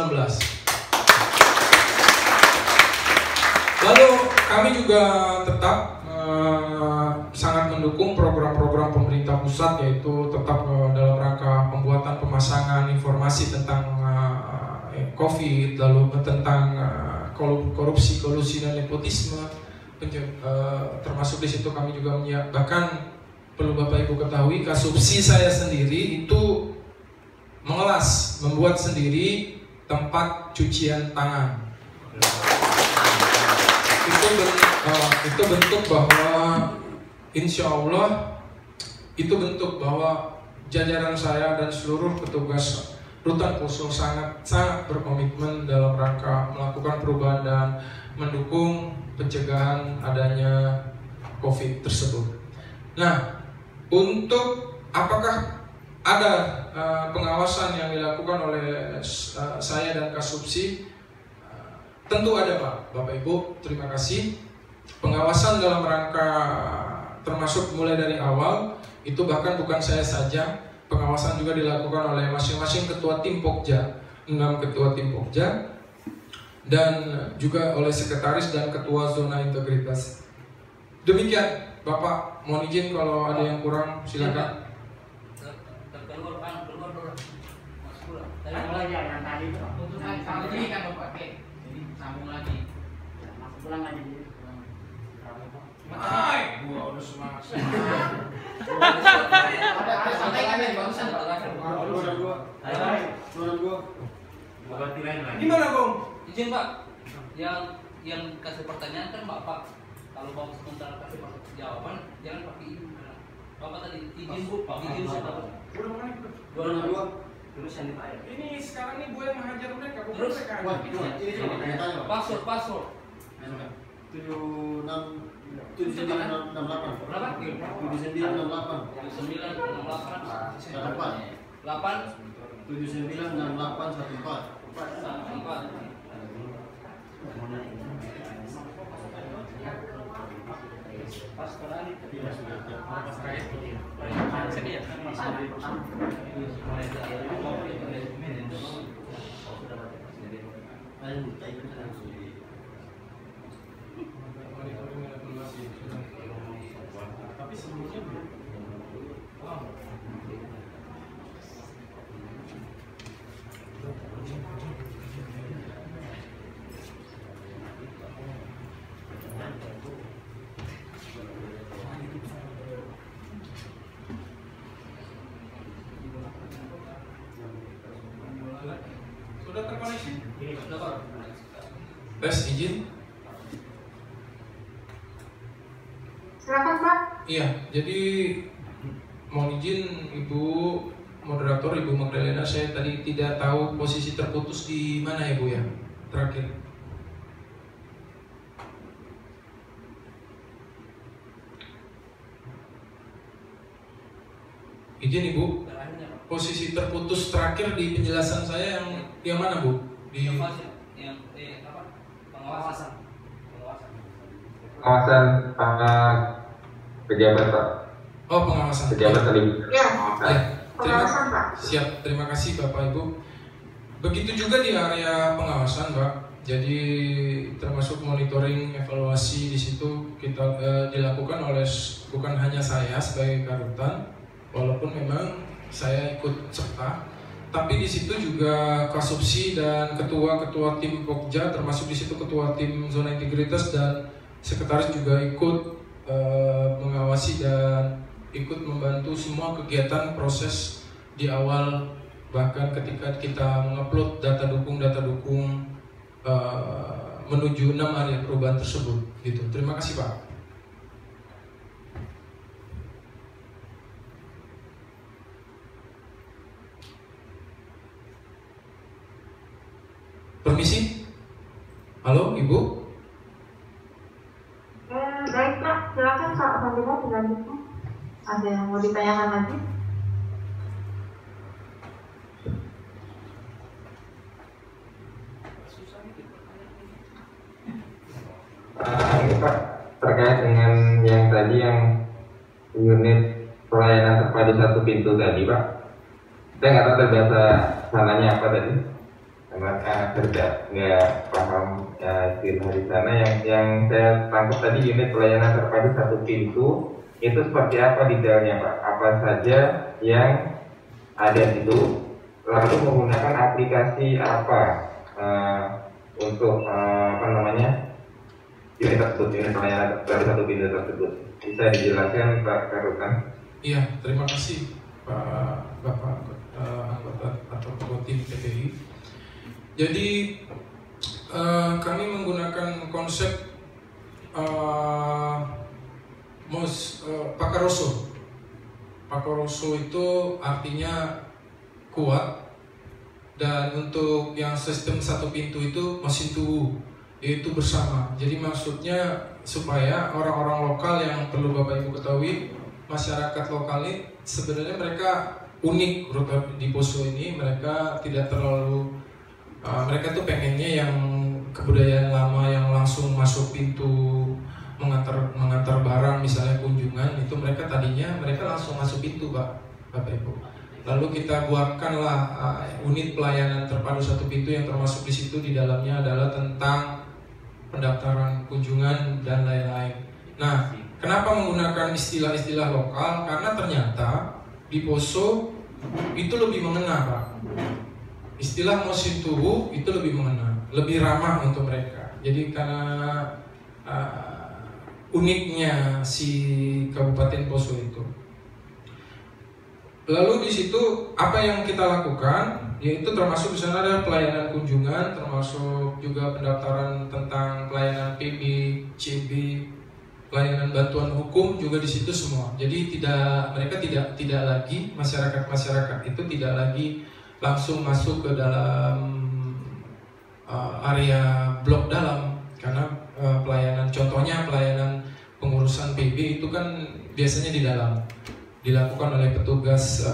[SPEAKER 2] Lalu kami juga tetap sangat mendukung program-program pemerintah pusat, yaitu tetap dalam rangka pembuatan pemasangan informasi tentang COVID, lalu tentang korupsi, kolusi dan nepotisme. Termasuk di situ kami juga bahkan perlu Bapak Ibu ketahui, Kasubsi saya sendiri itu membuat sendiri tempat cucian tangan. Itu bentuk bahwa insya Allah itu bentuk bahwa jajaran saya dan seluruh petugas Rutan Poso sangat berkomitmen dalam rangka melakukan perubahan dan mendukung pencegahan adanya COVID tersebut. Nah, untuk apakah ada pengawasan yang dilakukan oleh saya dan Kasubsi? Tentu ada, Pak, Bapak Ibu, terima kasih. Pengawasan dalam rangka termasuk mulai dari awal, itu bahkan bukan saya saja, pengawasan juga dilakukan oleh masing-masing ketua tim Pokja, 6 ketua tim Pokja, dan juga oleh sekretaris dan ketua zona integritas. Demikian, Bapak, mohon izin kalau ada yang kurang, silakan.
[SPEAKER 1] Sambung lagi. Masuk pulang lagi. Gua udah semangat. Ada sampaikan yang barusan
[SPEAKER 2] Gimana, Bung?
[SPEAKER 6] Izin, Pak. Yang kasih pertanyaan kan Bapak. Kalau Bapak sementara kasih jawaban, jangan pakai ini. Bapak tadi izin, Bu. Izin siapa? Dua. Terus yang dibayar.
[SPEAKER 2] Ini sekarang nih gue yang menghajar mereka, bukan
[SPEAKER 6] Terus,
[SPEAKER 2] mereka.
[SPEAKER 6] Password.
[SPEAKER 7] 7968.
[SPEAKER 6] Berapa?
[SPEAKER 7] 7968.
[SPEAKER 2] Tapi sebelumnya belum. Sudah terkoneksi? Tes izin.
[SPEAKER 3] Silakan, Pak.
[SPEAKER 2] Iya, jadi mohon izin Ibu moderator, Ibu Magdalena, saya tadi tidak tahu posisi terputus di mana ya Bu ya, terakhir. Izin Ibu, posisi terputus terakhir di penjelasan saya yang mana Bu? Di
[SPEAKER 6] Pengawasan.
[SPEAKER 5] Pengawasan pejabat, Pak.
[SPEAKER 2] Oh, pengawasan.
[SPEAKER 5] Pejabat tadi.
[SPEAKER 3] Ya,
[SPEAKER 2] Ya,
[SPEAKER 3] pengawasan, Pak.
[SPEAKER 2] siap, terima kasih Bapak Ibu. Begitu juga di area pengawasan, Pak. Jadi termasuk monitoring, evaluasi di situ kita dilakukan oleh bukan hanya saya sebagai Karutan, walaupun memang saya ikut serta, tapi di situ juga Kasubsi dan ketua-ketua tim Pokja, termasuk di situ ketua tim zona integritas dan sekretaris juga ikut mengawasi dan ikut membantu semua kegiatan proses di awal, bahkan ketika kita mengupload data dukung menuju 6 area perubahan tersebut gitu. Terima kasih Pak. Permisi. Halo Ibu.
[SPEAKER 3] Baik, Pak. Silakan Pak Fadila dilanjutkan. Ada yang mau ditanyakan lagi?
[SPEAKER 5] Ini Pak, terkait dengan yang tadi yang unit pelayanan terpadu satu pintu tadi Pak, Saya nggak tahu bahasa salahnya apa tadi, karena saya nggak paham istilah di sana. Yang saya tangkap tadi unit pelayanan terpadu satu pintu itu seperti apa detailnya Pak? Apa saja yang ada itu, lalu menggunakan aplikasi apa untuk unit tersebut, unit pelayanan dari satu pintu tersebut. Bisa dijelaskan Pak Karutan?
[SPEAKER 2] Iya, terima kasih Pak Bapak anggota atau ketua tim PPI. Jadi kami menggunakan konsep Pakaroso. Pakaroso itu artinya kuat, dan untuk yang sistem satu pintu itu mesin tubuh, yaitu bersama. Jadi maksudnya supaya orang-orang lokal yang perlu Bapak Ibu ketahui, masyarakat lokal ini sebenarnya mereka unik. Di Poso ini mereka tidak terlalu mereka tuh pengennya yang kebudayaan lama yang langsung masuk pintu, mengantar barang, misalnya kunjungan itu mereka langsung masuk pintu Bapak Ibu. Lalu kita buatkanlah unit pelayanan terpadu satu pintu yang termasuk di situ di dalamnya adalah tentang pendaftaran kunjungan dan lain-lain. Nah, kenapa menggunakan istilah-istilah lokal? Karena ternyata di Poso itu lebih mengena Pak. Istilah mesin tubuh itu lebih mengena, lebih ramah untuk mereka. Jadi karena uniknya si Kabupaten Poso itu. Lalu di situ apa yang kita lakukan, yaitu termasuk di sana ada pelayanan kunjungan, termasuk juga pendaftaran tentang pelayanan PB, CB, pelayanan bantuan hukum juga di situ semua. Jadi mereka tidak lagi masyarakat itu tidak lagi langsung masuk ke dalam area blok dalam, karena contohnya pelayanan pengurusan PB itu kan biasanya di dalam dilakukan oleh petugas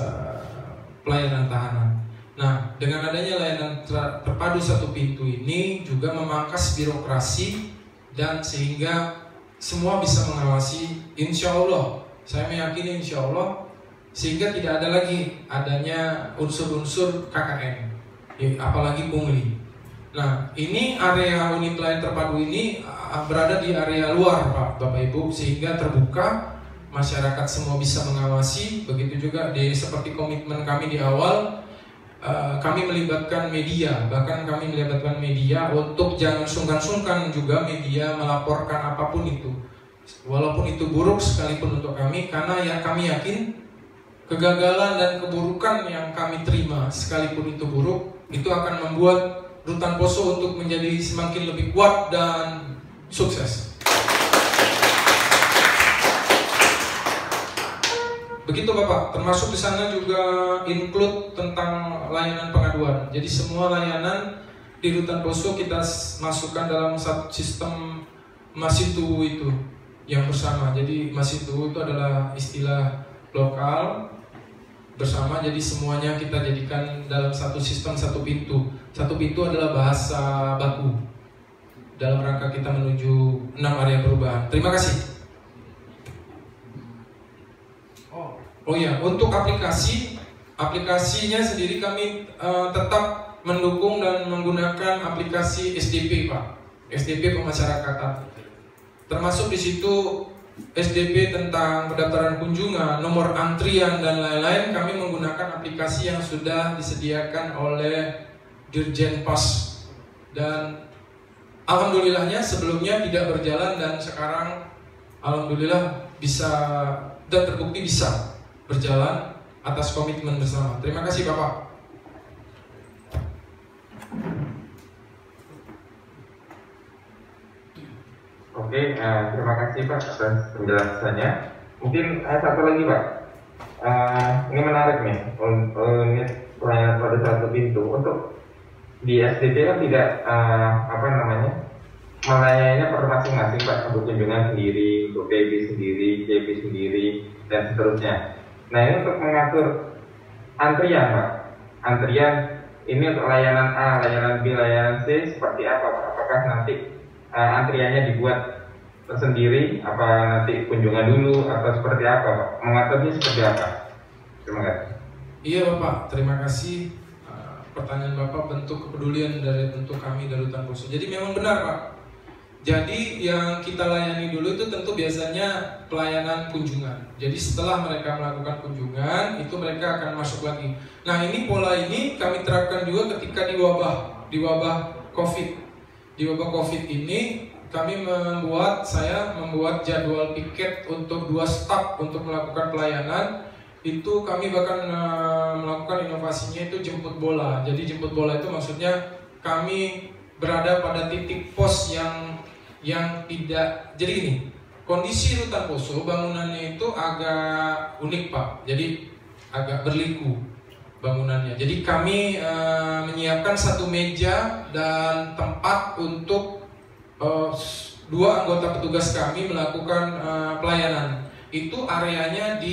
[SPEAKER 2] pelayanan tahanan. Nah, dengan adanya layanan terpadu satu pintu ini juga memangkas birokrasi dan sehingga semua bisa mengawasi, insya Allah, saya meyakini insya Allah, sehingga tidak ada lagi adanya unsur-unsur KKN, apalagi pungli. Nah, ini area unit layanan terpadu ini berada di area luar Bapak Ibu, sehingga terbuka, masyarakat semua bisa mengawasi. Begitu juga seperti komitmen kami di awal, kami melibatkan media, bahkan kami melibatkan media untuk jangan sungkan-sungkan juga media melaporkan apapun itu, walaupun itu buruk sekalipun untuk kami, karena kami yakin kegagalan dan keburukan yang kami terima sekalipun itu buruk, itu akan membuat Rutan Poso untuk menjadi semakin lebih kuat dan sukses. Begitu Bapak, termasuk di sana juga include tentang layanan pengaduan. Jadi semua layanan di Rutan Poso kita masukkan dalam satu sistem Masitu itu yang bersama. Jadi Masitu itu adalah istilah lokal bersama. Jadi semuanya kita jadikan dalam satu sistem satu pintu. Satu pintu adalah bahasa baku dalam rangka kita menuju 6 area perubahan. Terima kasih. Oh ya, untuk aplikasinya sendiri kami tetap mendukung dan menggunakan aplikasi SDP Pak, SDP pemasyarakatan. Termasuk di situ SDP tentang pendaftaran kunjungan, nomor antrian dan lain-lain. Kami menggunakan aplikasi yang sudah disediakan oleh Dirjen Pas, dan alhamdulillahnya sebelumnya tidak berjalan dan sekarang alhamdulillah bisa dan terbukti bisa berjalan atas komitmen bersama. Terima kasih Bapak.
[SPEAKER 5] Oke, terima kasih Pak atas penjelasannya. Mungkin satu lagi Pak, ini menarik nih, unit pelayanan pada satu pintu. Untuk di SDP kan tidak melayaninya per masing-masing Pak, untuk kunjungan sendiri, untuk PB sendiri, JP sendiri, dan seterusnya. Nah, ini untuk mengatur antrian Pak, antrian ini untuk layanan A, layanan B, layanan C seperti apa Pak? Apakah nanti antriannya dibuat tersendiri, apa nanti kunjungan dulu, atau seperti apa Pak? Mengaturnya seperti apa? Terima kasih.
[SPEAKER 2] Iya Bapak, terima kasih. Pertanyaan Bapak bentuk kepedulian dari bentuk kami dari Rutan Poso. Jadi memang benar Pak. Jadi yang kita layani dulu itu tentu biasanya pelayanan kunjungan. Jadi setelah mereka melakukan kunjungan, itu mereka akan masuk lagi. Nah ini pola ini kami terapkan juga ketika di wabah COVID. Di wabah COVID ini saya membuat jadwal piket untuk 2 staf untuk melakukan pelayanan. Itu kami bahkan melakukan inovasinya itu jemput bola. Jadi jemput bola itu maksudnya kami berada pada titik pos yang tidak. Jadi gini, kondisi Rutan Poso bangunannya itu agak unik Pak. Jadi agak berliku bangunannya. Jadi kami menyiapkan 1 meja dan tempat untuk 2 anggota petugas kami melakukan pelayanan. Itu areanya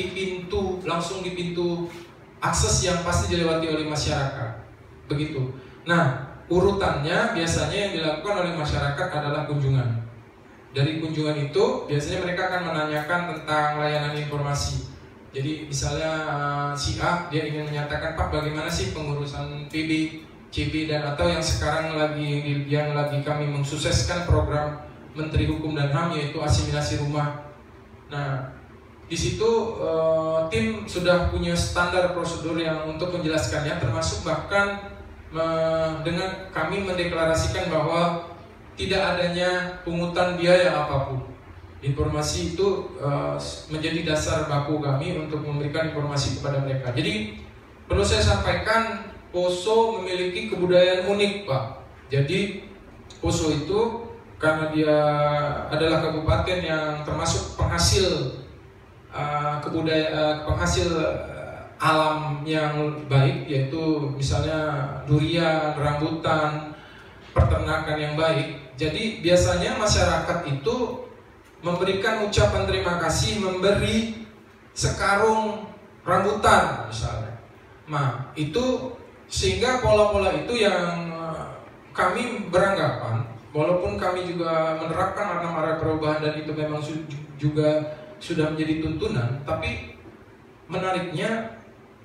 [SPEAKER 2] langsung di pintu akses yang pasti dilewati oleh masyarakat. Begitu. Nah, urutannya biasanya yang dilakukan oleh masyarakat adalah kunjungan. Dari kunjungan itu biasanya mereka akan menanyakan tentang layanan informasi. Jadi misalnya si A dia ingin menyatakan Pak bagaimana sih pengurusan PB, CB dan atau yang sekarang yang lagi kami mensukseskan program Menteri Hukum dan HAM yaitu asimilasi rumah. Nah di situ tim sudah punya standar prosedur yang untuk menjelaskannya, termasuk bahkan dengan kami mendeklarasikan bahwa tidak adanya pungutan biaya apapun. Informasi itu menjadi dasar baku kami untuk memberikan informasi kepada mereka. Jadi perlu saya sampaikan, Poso memiliki kebudayaan unik Pak. Jadi Poso itu karena dia adalah kabupaten yang termasuk penghasil penghasil alam yang baik, yaitu misalnya durian, rambutan, peternakan yang baik. Jadi biasanya masyarakat itu memberikan ucapan terima kasih, memberi sekarung rambutan misalnya. Nah itu sehingga pola-pola itu yang kami beranggapan, walaupun kami juga menerapkan arah perubahan dan itu memang juga sudah menjadi tuntunan, tapi menariknya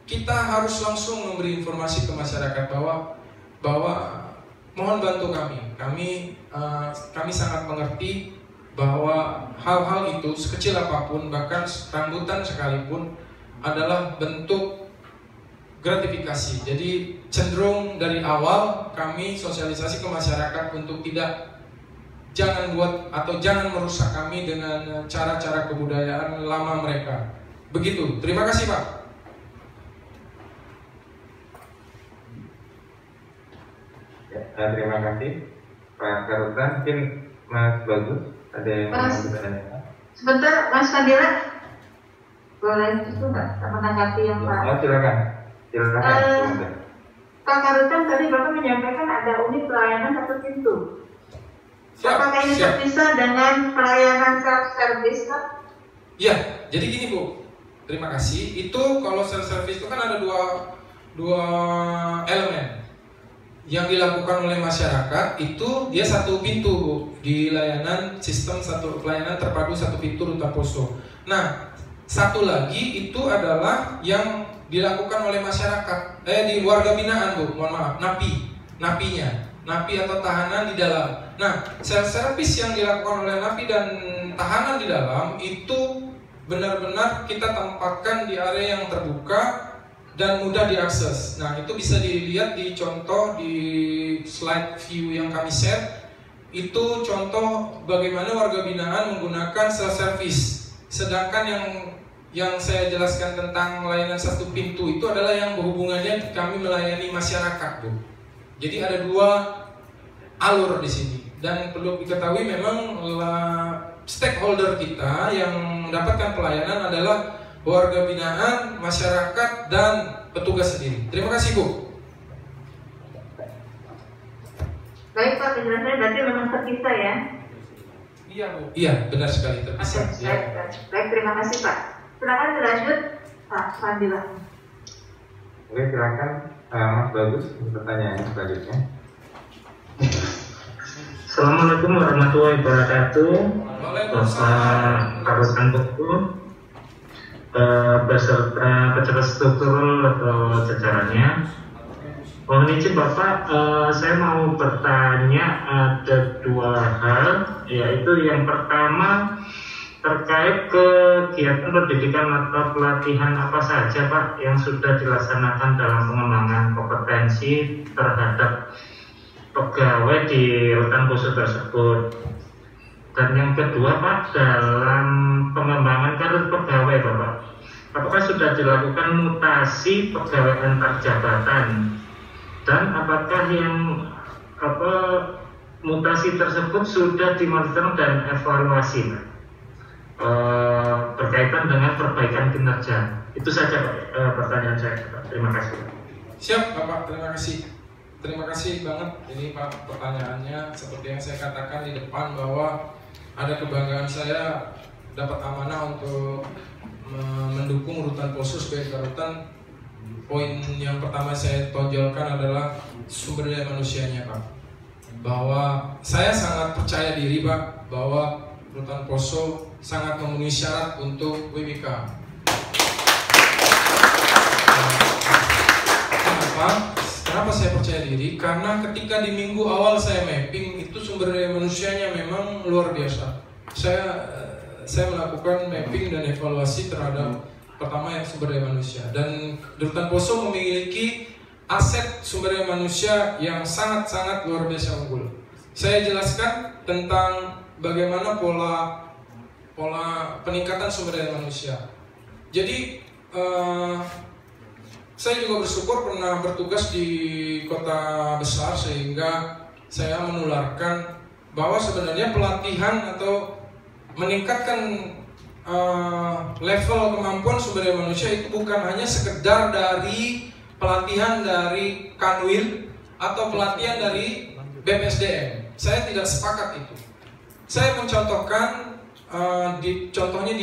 [SPEAKER 2] kita harus langsung memberi informasi ke masyarakat bahwa mohon bantu kami. Kami sangat mengerti bahwa hal-hal itu sekecil apapun, bahkan rambutan sekalipun adalah bentuk gratifikasi. Jadi cenderung dari awal kami sosialisasi ke masyarakat untuk jangan buat atau jangan merusak kami dengan cara-cara kebudayaan lama mereka. Begitu. Terima kasih Pak.
[SPEAKER 5] Terima kasih Pak Karutan. Mungkin Mas Bagus ada yang mau bertanya?
[SPEAKER 3] Sebentar Mas Fadila, boleh itu nggak menanggapi yang Pak?
[SPEAKER 5] Oh silakan.
[SPEAKER 3] Pak Karutan tadi Bapak menyampaikan ada unit pelayanan 1 pintu. Apakah ini terpisah dengan pelayanan self-service Pak?
[SPEAKER 2] Ya, jadi gini Bu. Terima kasih. Itu kalau self-service itu kan ada dua elemen. Yang dilakukan oleh masyarakat itu dia 1 pintu Bu, di layanan sistem pelayanan terpadu 1 pintu Rutan Poso. Nah, 1 lagi itu adalah yang dilakukan oleh masyarakat di warga binaan Bu, mohon maaf, napi atau tahanan di dalam. Nah, self-service yang dilakukan oleh napi dan tahanan di dalam itu benar-benar kita tempatkan di area yang terbuka dan mudah diakses. Nah, itu bisa dilihat di contoh di slide view yang kami share. Itu contoh bagaimana warga binaan menggunakan self-service. Sedangkan yang saya jelaskan tentang layanan 1 pintu itu adalah yang berhubungannya kami melayani masyarakat, Bu. Jadi ada 2 alur di sini. Dan perlu diketahui memang stakeholder kita yang mendapatkan pelayanan adalah warga binaan, masyarakat, dan petugas sendiri. Terima kasih Bu.
[SPEAKER 3] Baik Pak, penjelasannya berarti memang terpisah ya?
[SPEAKER 2] Iya Bu. Iya, benar sekali terpisah.
[SPEAKER 3] Baik, terima kasih Pak. Silakan dilanjut Pak Fadila.
[SPEAKER 5] Oke, silakan Mas Bagus pertanyaan selanjutnya.
[SPEAKER 8] Assalamualaikum warahmatullahi wabarakatuh. Bapak Karutan Poso. beserta pejabat struktural atau jajarannya. Mohon izin Bapak, saya mau bertanya ada dua hal, yaitu yang pertama terkait kegiatan pendidikan atau pelatihan apa saja Pak yang sudah dilaksanakan dalam pengembangan kompetensi terhadap pegawai di rutan khusus tersebut. Dan yang kedua Pak, dalam pengembangan karir pegawai Bapak, apakah sudah dilakukan mutasi pegawai antar jabatan, dan apakah yang mutasi tersebut sudah dimonitor dan evaluasi Pak? Berkaitan dengan perbaikan kinerja. Itu saja Pak, pertanyaan saya Pak. Terima kasih.
[SPEAKER 2] Siap Bapak, terima kasih. Terima kasih banget ini Pak pertanyaannya. Seperti yang saya katakan di depan bahwa ada kebanggaan saya dapat amanah untuk mendukung Rutan Poso sebagai Rutan. Poin yang pertama saya tonjolkan adalah sumber daya manusianya Pak. Bahwa saya sangat percaya diri Pak bahwa Rutan Poso sangat memenuhi syarat untuk WBK. Kenapa saya percaya diri? Karena ketika di minggu awal saya mapping itu sumber daya manusianya memang luar biasa. Saya melakukan mapping dan evaluasi terhadap pertama yang sumber daya manusia, dan Rutan Poso memiliki aset sumber daya manusia yang sangat-sangat luar biasa unggul. Saya jelaskan tentang bagaimana pola peningkatan sumber daya manusia. Jadi saya juga bersyukur pernah bertugas di kota besar sehingga saya menularkan bahwa sebenarnya pelatihan atau meningkatkan level kemampuan sumber daya manusia itu bukan hanya sekedar dari pelatihan dari Kanwil atau pelatihan dari BPSDM. Saya tidak sepakat itu. Saya mencontohkan contohnya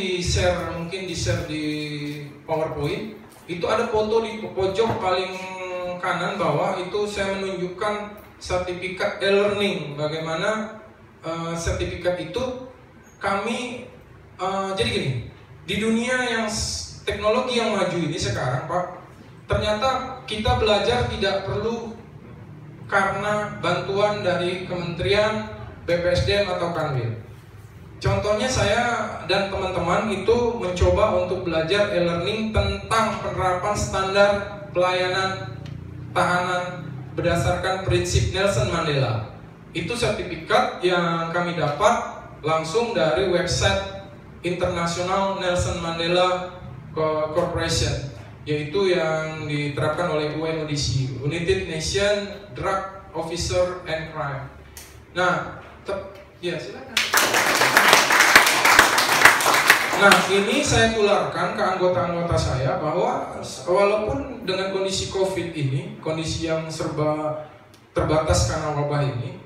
[SPEAKER 2] mungkin di share di PowerPoint. Itu ada foto di pojok paling kanan bawah, itu saya menunjukkan sertifikat e-learning. Bagaimana sertifikat itu kami jadi gini, di dunia yang teknologi yang maju ini sekarang Pak, ternyata kita belajar tidak perlu karena bantuan dari Kementerian BPSDM atau Kanwil. Contohnya saya dan teman-teman itu mencoba untuk belajar e-learning tentang penerapan standar pelayanan tahanan berdasarkan prinsip Nelson Mandela. Itu sertifikat yang kami dapat langsung dari website internasional Nelson Mandela Corporation, yaitu yang diterapkan oleh UNODC, United Nations Drug Officer and Crime. Nah, ya silakan. Nah, ini saya tularkan ke anggota-anggota saya bahwa walaupun dengan kondisi COVID ini, kondisi yang serba terbatas karena wabah ini,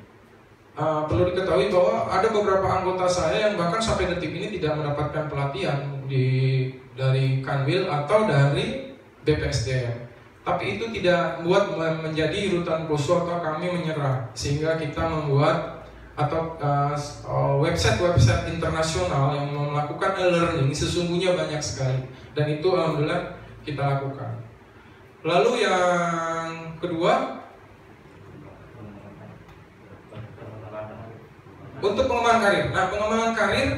[SPEAKER 2] perlu diketahui bahwa ada beberapa anggota saya yang bahkan sampai detik ini tidak mendapatkan pelatihan dari Kanwil atau dari BPSDM. Tapi itu tidak membuat menjadi Rutan Poso atau kami menyerah, sehingga kita membuat atau website-website internasional yang melakukan e-learning sesungguhnya banyak sekali, dan itu alhamdulillah kita lakukan. Lalu yang kedua, untuk pengembangan karir. Nah, pengembangan karir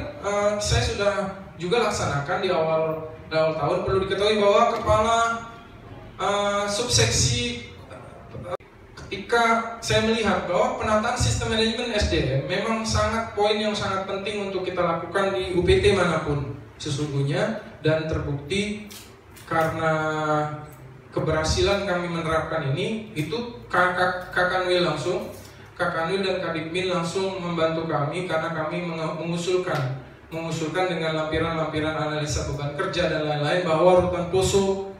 [SPEAKER 2] saya sudah juga laksanakan di awal tahun. Perlu diketahui bahwa kepala subseksi, ketika saya melihat bahwa penataan sistem manajemen SDM memang poin yang sangat penting untuk kita lakukan di UPT manapun sesungguhnya, dan terbukti karena keberhasilan kami menerapkan ini, itu Kakanwil dan Kadipmin langsung membantu kami karena kami mengusulkan dengan lampiran-lampiran analisa beban kerja dan lain-lain bahwa Rutan Poso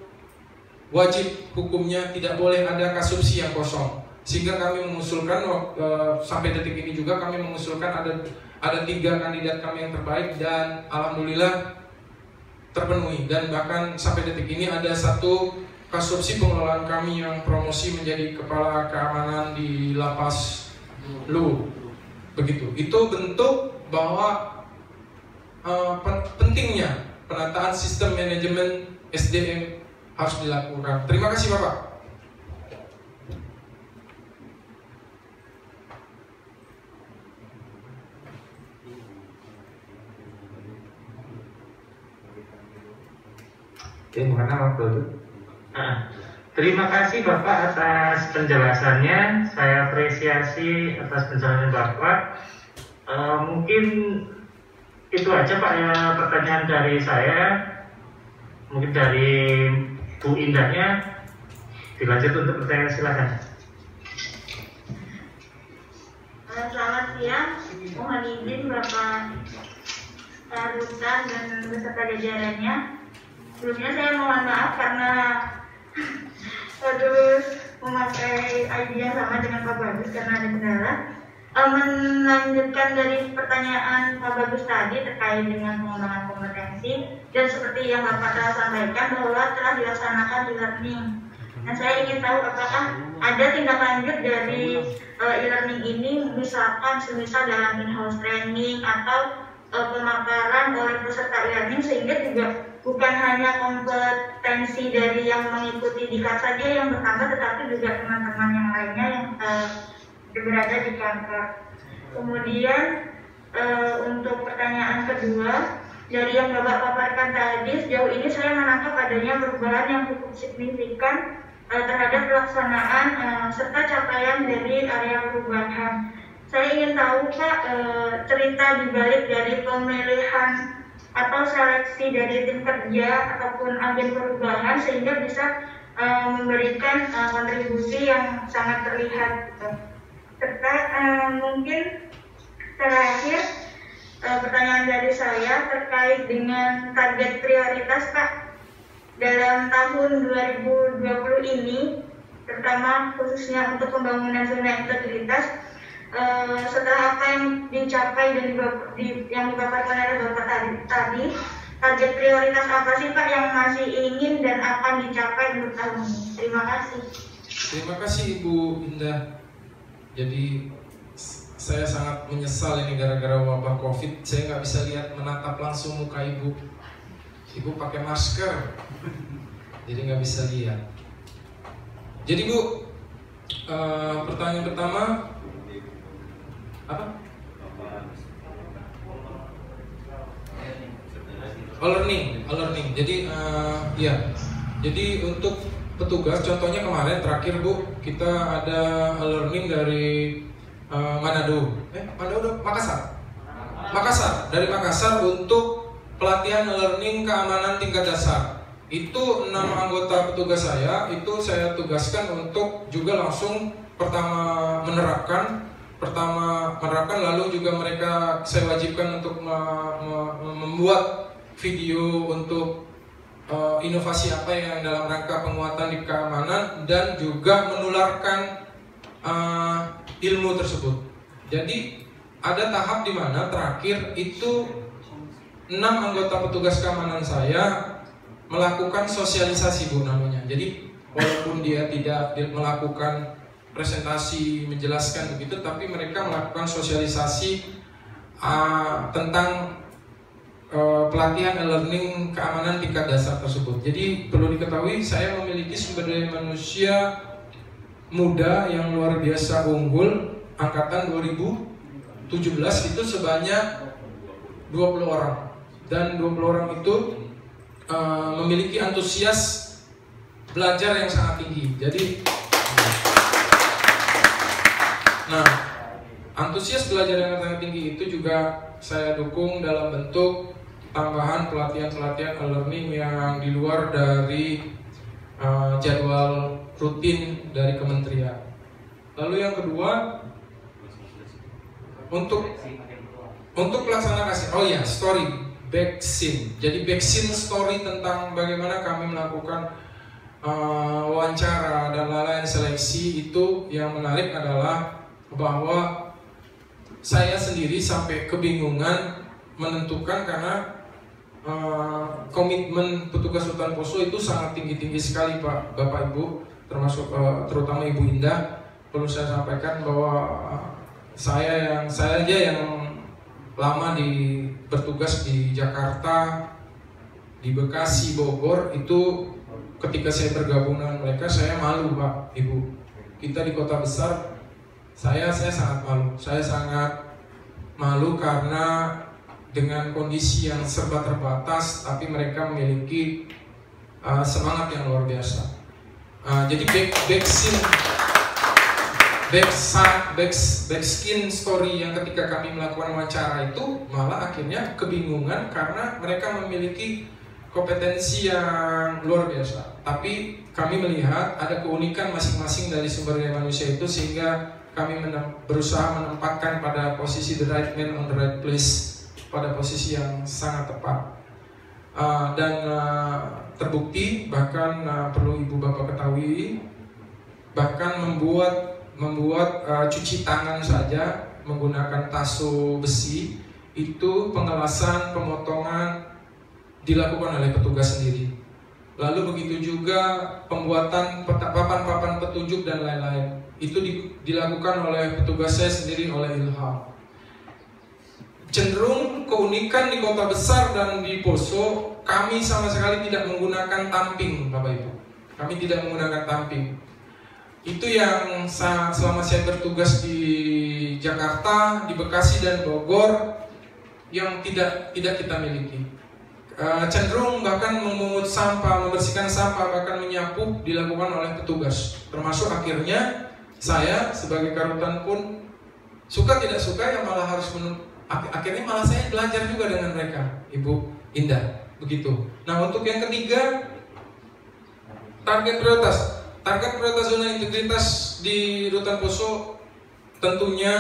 [SPEAKER 2] wajib hukumnya tidak boleh ada kasubsi yang kosong, sehingga kami mengusulkan sampai detik ini juga kami mengusulkan ada 3 kandidat kami yang terbaik, dan alhamdulillah terpenuhi, dan bahkan sampai detik ini ada 1 kasubsi pengelolaan kami yang promosi menjadi kepala keamanan di lapas Lu. Begitu. Itu bentuk bahwa pentingnya penataan sistem manajemen SDM harus dilakukan. Terima kasih Bapak.
[SPEAKER 5] Gimana Mas Dodo?
[SPEAKER 8] Terima kasih Bapak atas penjelasannya. Saya apresiasi atas penjelasan Bapak. Mungkin itu aja Pak ya pertanyaan dari saya. Mungkin dari Bu Indahnya dilanjut untuk pertanyaan, silakan.
[SPEAKER 3] Selamat siang, mohon izin Bapak Rutan dan beserta jajarannya. Sebelumnya saya mohon maaf karena harus memakai ID yang sama dengan Pak Bagus karena ada kendala. Melanjutkan dari pertanyaan Pak Bagus tadi terkait dengan pengembangan kompetensi, dan seperti yang Bapak telah sampaikan bahwa telah dilaksanakan e-learning. Dan saya ingin tahu apakah ada tindak lanjut dari e-learning ini, misalkan semisal dalam in-house training atau pemaparan oleh peserta e-learning, sehingga juga bukan hanya kompetensi dari yang mengikuti diklat saja yang bertambah, tetapi juga teman-teman yang lainnya yang berada di kantor. Kemudian untuk pertanyaan kedua, dari yang Bapak paparkan tadi, sejauh ini saya menangkap adanya perubahan yang cukup signifikan terhadap pelaksanaan serta capaian dari area perubahan. Saya ingin tahu Pak, cerita dibalik dari pemilihan atau seleksi dari tim kerja ataupun agen perubahan sehingga bisa memberikan kontribusi yang sangat terlihat. Serta mungkin terakhir pertanyaan dari saya terkait dengan target prioritas Pak dalam tahun 2020 ini, terutama khususnya untuk pembangunan zona integritas. Setelah apa yang dicapai dan yang dipaparkan oleh Bapak tadi, target prioritas apa sih Pak yang masih ingin dan akan dicapai untuk tahun ini? Terima kasih.
[SPEAKER 2] Terima kasih Ibu Indah. Jadi saya sangat menyesal ini gara-gara wabah COVID, saya nggak bisa lihat menatap langsung muka Ibu. Ibu pakai masker, jadi nggak bisa lihat. Jadi Bu, pertanyaan pertama apa? Learning. Jadi ya. Jadi untuk petugas, contohnya kemarin terakhir Bu, kita ada learning dari Makassar. Dari Makassar untuk pelatihan learning keamanan tingkat dasar. Itu 6 anggota petugas saya, itu saya tugaskan untuk juga langsung pertama menerapkan, lalu juga mereka saya wajibkan untuk membuat video untuk inovasi apa yang dalam rangka penguatan di keamanan dan juga menularkan ilmu tersebut. Jadi ada tahap di mana terakhir itu 6 anggota petugas keamanan saya melakukan sosialisasi Bu namanya. Jadi walaupun dia tidak melakukan presentasi menjelaskan begitu, tapi mereka melakukan sosialisasi tentang pelatihan e-learning keamanan tingkat dasar tersebut. Jadi perlu diketahui saya memiliki sumber daya manusia muda yang luar biasa unggul, angkatan 2017 itu sebanyak 20 orang, dan 20 orang itu memiliki antusias belajar yang sangat tinggi. Jadi antusias belajar yang sangat tinggi itu juga saya dukung dalam bentuk tambahan pelatihan-pelatihan e-learning yang di luar dari jadwal rutin dari kementerian. Lalu yang kedua, untuk pelaksanaan story backsin. Jadi backsin story tentang bagaimana kami melakukan wawancara dan lain-lain seleksi. Itu yang menarik adalah bahwa saya sendiri sampai kebingungan menentukan karena komitmen petugas hutan poso itu sangat tinggi-tinggi sekali Pak, Bapak Ibu, termasuk terutama Ibu Indah. Perlu saya sampaikan bahwa saya aja yang lama bertugas di Jakarta di Bekasi, Bogor itu ketika saya bergabung dengan mereka saya malu Pak, Ibu. Kita di kota besar, saya sangat malu. Saya sangat malu karena dengan kondisi yang serba terbatas, tapi mereka memiliki semangat yang luar biasa. Jadi backskin story yang ketika kami melakukan wawancara itu malah akhirnya kebingungan karena mereka memiliki kompetensi yang luar biasa. Tapi kami melihat ada keunikan masing-masing dari sumber daya manusia itu sehingga kami berusaha menempatkan pada posisi the right man on the right place, pada posisi yang sangat tepat. Dan terbukti bahkan perlu ibu bapak ketahui, bahkan membuat cuci tangan saja menggunakan taso besi itu pengelasan, pemotongan dilakukan oleh petugas sendiri. Lalu begitu juga pembuatan papan-papan petunjuk dan lain-lain itu dilakukan oleh petugas saya sendiri, oleh Ilham. Cenderung keunikan di kota besar dan di Poso, kami sama sekali tidak menggunakan tamping, Bapak Ibu. Kami tidak menggunakan tamping. Itu yang selama saya bertugas di Jakarta, di Bekasi dan Bogor yang tidak kita miliki. Cenderung bahkan memungut sampah, membersihkan sampah, bahkan menyapu dilakukan oleh petugas. Termasuk akhirnya saya sebagai karutan pun suka tidak suka ya malah harus akhirnya malah saya belajar juga dengan mereka, Ibu Indah, begitu. Nah, untuk yang ketiga, target prioritas zona integritas di Rutan Poso tentunya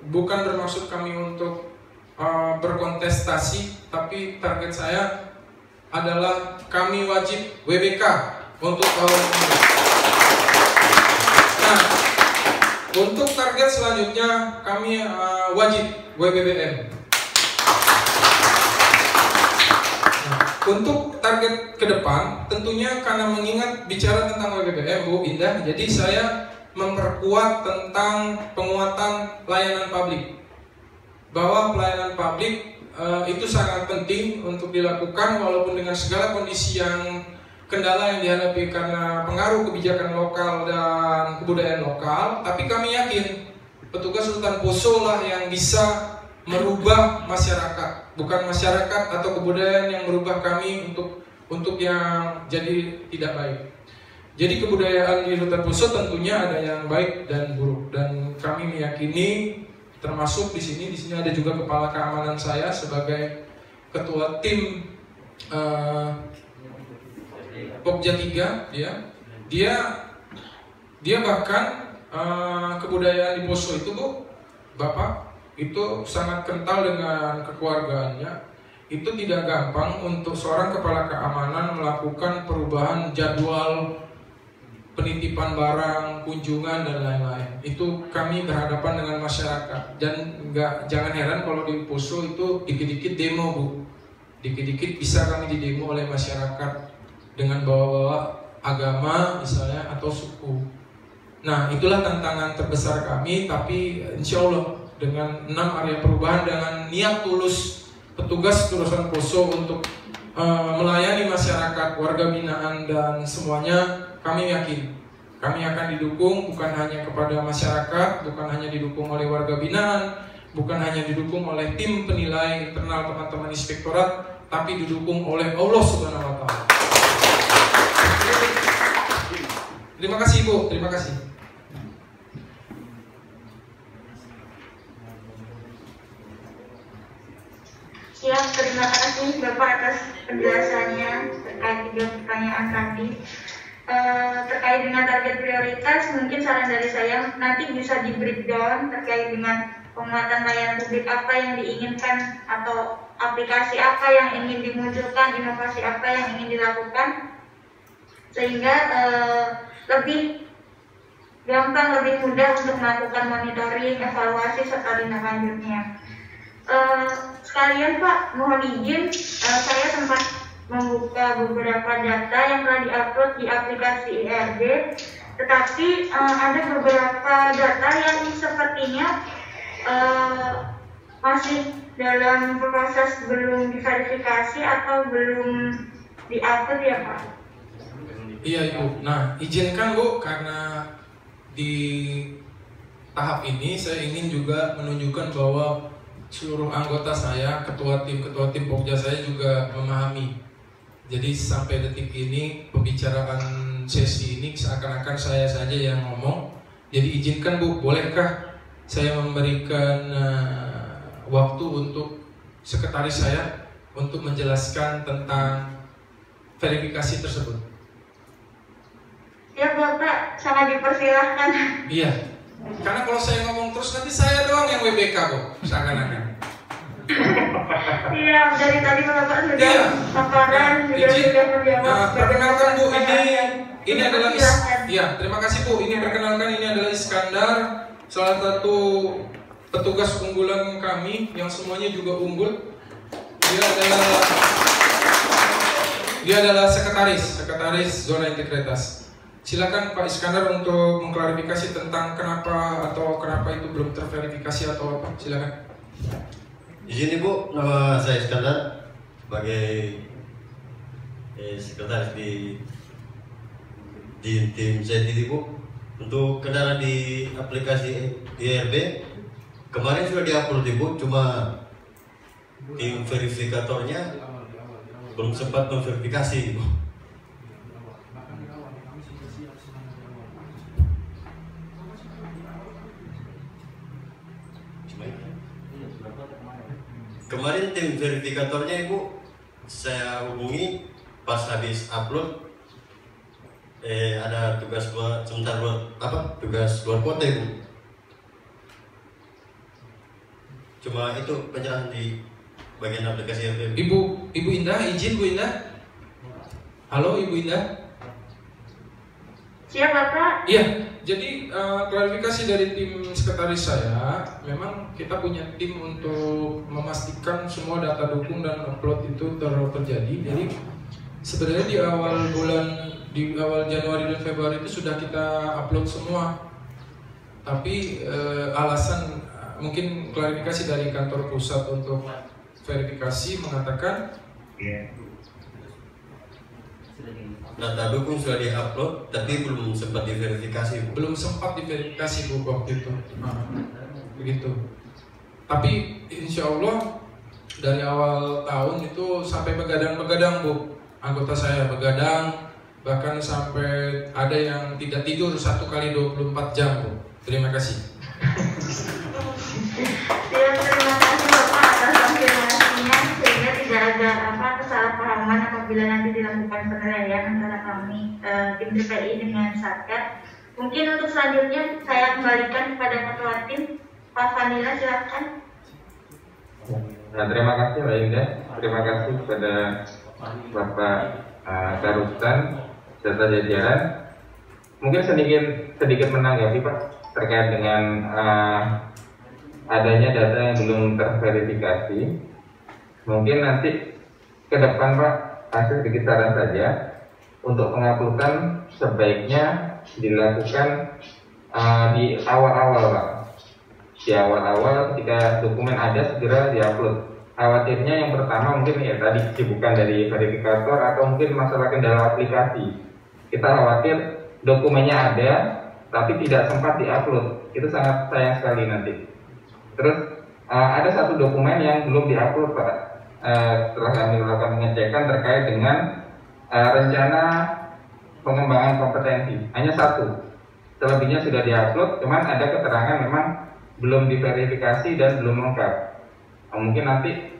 [SPEAKER 2] bukan bermaksud kami untuk berkontestasi, tapi target saya adalah kami wajib WBK untuk tahun ini. Nah, untuk target selanjutnya kami wajib WBBM. Nah, untuk target ke depan tentunya karena mengingat bicara tentang WBBM Bu Indah, jadi saya memperkuat tentang penguatan layanan publik. Bahwa pelayanan publik itu sangat penting untuk dilakukan walaupun dengan segala kondisi yang kendala yang dihadapi karena pengaruh kebijakan lokal dan kebudayaan lokal, tapi kami yakin petugas Rutan Poso lah yang bisa merubah masyarakat, bukan masyarakat atau kebudayaan yang merubah kami untuk yang jadi tidak baik. Jadi kebudayaan di Rutan Poso tentunya ada yang baik dan buruk, dan kami meyakini termasuk di sini ada juga kepala keamanan saya sebagai ketua tim Pokja 3 dia bahkan kebudayaan di Poso itu Bu Bapak itu sangat kental dengan kekeluargaannya. Itu tidak gampang untuk seorang kepala keamanan melakukan perubahan jadwal penitipan barang, kunjungan dan lain-lain. Itu kami berhadapan dengan masyarakat dan jangan heran kalau di Poso itu dikit-dikit demo Bu. Dikit-dikit bisa kami didemo oleh masyarakat dengan bawa-bawa agama misalnya atau suku. Nah, itulah tantangan terbesar kami, tapi insya Allah dengan 6 area perubahan dengan niat tulus petugas Rutan Poso untuk melayani masyarakat, warga binaan dan semuanya, kami yakin kami akan didukung bukan hanya kepada masyarakat, bukan hanya didukung oleh warga binaan, bukan hanya didukung oleh tim penilai internal teman-teman inspektorat, tapi didukung oleh Allah Subhanahu wa Ta'ala. Terima kasih Bu, terima kasih.
[SPEAKER 3] Siap, terima kasih Bapak atas penjelasannya terkait 3 pertanyaan tadi. Terkait dengan target prioritas, mungkin saran dari saya nanti bisa di breakdown terkait dengan penguatan layanan publik apa yang diinginkan atau aplikasi apa yang ingin dimunculkan, inovasi apa yang ingin dilakukan, sehingga lebih gampang, lebih mudah untuk melakukan monitoring, evaluasi serta tindak lanjutnya. Sekalian Pak, mohon izin, saya sempat membuka beberapa data yang telah diupload di aplikasi IRD, tetapi ada beberapa data yang sepertinya masih dalam proses belum diverifikasi atau belum diatur ya Pak?
[SPEAKER 2] Iya Ibu. Nah, izinkan Bu, karena di tahap ini saya ingin juga menunjukkan bahwa seluruh anggota saya, ketua tim Pokja saya juga memahami. Jadi sampai detik ini pembicaraan sesi ini seakan-akan saya saja yang ngomong. Jadi izinkan Bu, bolehkah saya memberikan waktu untuk sekretaris saya untuk menjelaskan tentang verifikasi tersebut?
[SPEAKER 3] Ya Bapak, sangat dipersilahkan.
[SPEAKER 2] Iya, karena kalau saya ngomong terus nanti saya doang yang WBK Bu, seakan-akan.
[SPEAKER 3] Iya, dari tadi Bapak sudah
[SPEAKER 2] Iya.
[SPEAKER 3] paparan, sudah menjawab.
[SPEAKER 2] Perkenalkan Bu, ini adalah
[SPEAKER 3] Silakan.
[SPEAKER 2] ya, terima kasih Bu. Ini perkenalkan, ini adalah Iskandar, salah satu petugas unggulan kami yang semuanya juga unggul. Dia adalah sekretaris zona integritas. Silakan Pak Iskandar untuk mengklarifikasi tentang kenapa itu belum terverifikasi atau apa. Silakan.
[SPEAKER 7] Izin Ibu, nama saya Iskandar sebagai sekretaris di tim saya Ibu. Untuk kendaraan di aplikasi IRB kemarin sudah diupload Ibu, cuma tim verifikatornya belum sempat memverifikasi Ibu. Kemarin tim verifikatornya Ibu saya hubungi pas habis upload, ada tugas tugas luar kota Ibu. Cuma itu penyerahan di bagian aplikasi RB.
[SPEAKER 2] Ibu Indah, izin Bu Indah. Halo Ibu Indah.
[SPEAKER 3] Siap Bapak.
[SPEAKER 2] Iya, jadi klarifikasi dari tim sekretaris saya, memang kita punya tim untuk memastikan semua data dukung dan upload itu terjadi. Jadi sebenarnya di awal Januari dan Februari itu sudah kita upload semua. Tapi alasan mungkin klarifikasi dari kantor pusat untuk verifikasi mengatakan
[SPEAKER 7] data dukung sudah diupload tapi belum sempat diverifikasi Bu.
[SPEAKER 2] Belum sempat diverifikasi Bu waktu itu. Begitu. Tapi insya Allah dari awal tahun itu sampai begadang Bu, anggota saya begadang, bahkan sampai ada yang tidak tidur 1 kali 24 jam Bu. Terima kasih.
[SPEAKER 3] Ya, terima kasih Bapak atas konfirmasinya, sehingga tidak ada kesalahpahaman apabila nanti dilakukan penilaian antara kami tim TPI dengan Satgas. Mungkin untuk selanjutnya saya kembalikan kepada ketua tim, Pak Vanila, silakan.
[SPEAKER 5] Nah, terima kasih Mbak Indah, terima kasih kepada Bapak Karutan serta jajaran. Mungkin sedikit menanggapi Pak terkait dengan adanya data yang belum terverifikasi. Mungkin nanti ke depan Pak, sedikit saran saja untuk penguploadan sebaiknya dilakukan di awal-awal Pak. Di awal-awal ketika dokumen ada segera diupload. Khawatirnya yang pertama mungkin ya tadi kesibukan dari verifikator atau mungkin masalah kendala aplikasi. Kita khawatir dokumennya ada tapi tidak sempat diupload. Itu sangat sayang sekali nanti. Terus ada satu dokumen yang belum diupload Pak. Setelah kami melakukan pengecekan terkait dengan rencana pengembangan kompetensi. Hanya satu. Selebihnya sudah diupload, cuman ada keterangan memang belum diverifikasi dan belum lengkap. Mungkin nanti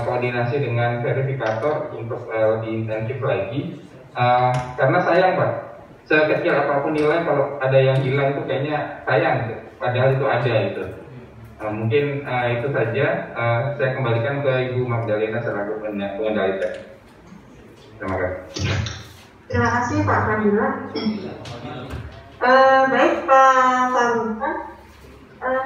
[SPEAKER 5] koordinasi dengan verifikator untuk lebih intensif lagi. Karena sayang Pak, sekecil apapun nilai kalau ada yang hilang itu kayaknya sayang gitu. Padahal itu ada itu. Mungkin itu saja. Saya kembalikan ke Ibu Magdalena selaku pengendali tes. Terima kasih.
[SPEAKER 3] Terima kasih Pak Vanila. Baik Pak Karutan,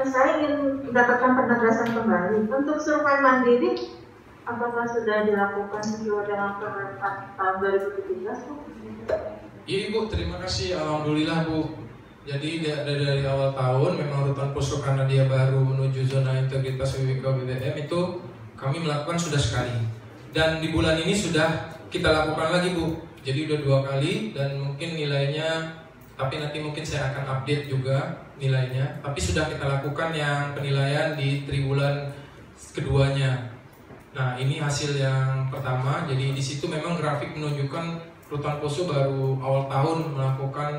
[SPEAKER 3] saya ingin mendapatkan penegasan kembali untuk survei mandiri. Apakah sudah dilakukan sesuai dengan peraturan tahun 2017?
[SPEAKER 2] Iya Ibu, terima kasih. Alhamdulillah Bu. Jadi dari awal tahun memang Rutan Poso karena dia baru menuju zona integritas WWK BBM itu kami melakukan sudah sekali. Dan di bulan ini sudah kita lakukan lagi Bu. Jadi udah 2 kali dan mungkin nilainya, tapi nanti mungkin saya akan update juga nilainya. Tapi sudah kita lakukan yang penilaian di triwulan keduanya. Nah ini hasil yang pertama. Jadi di situ memang grafik menunjukkan Rutan Poso baru awal tahun melakukan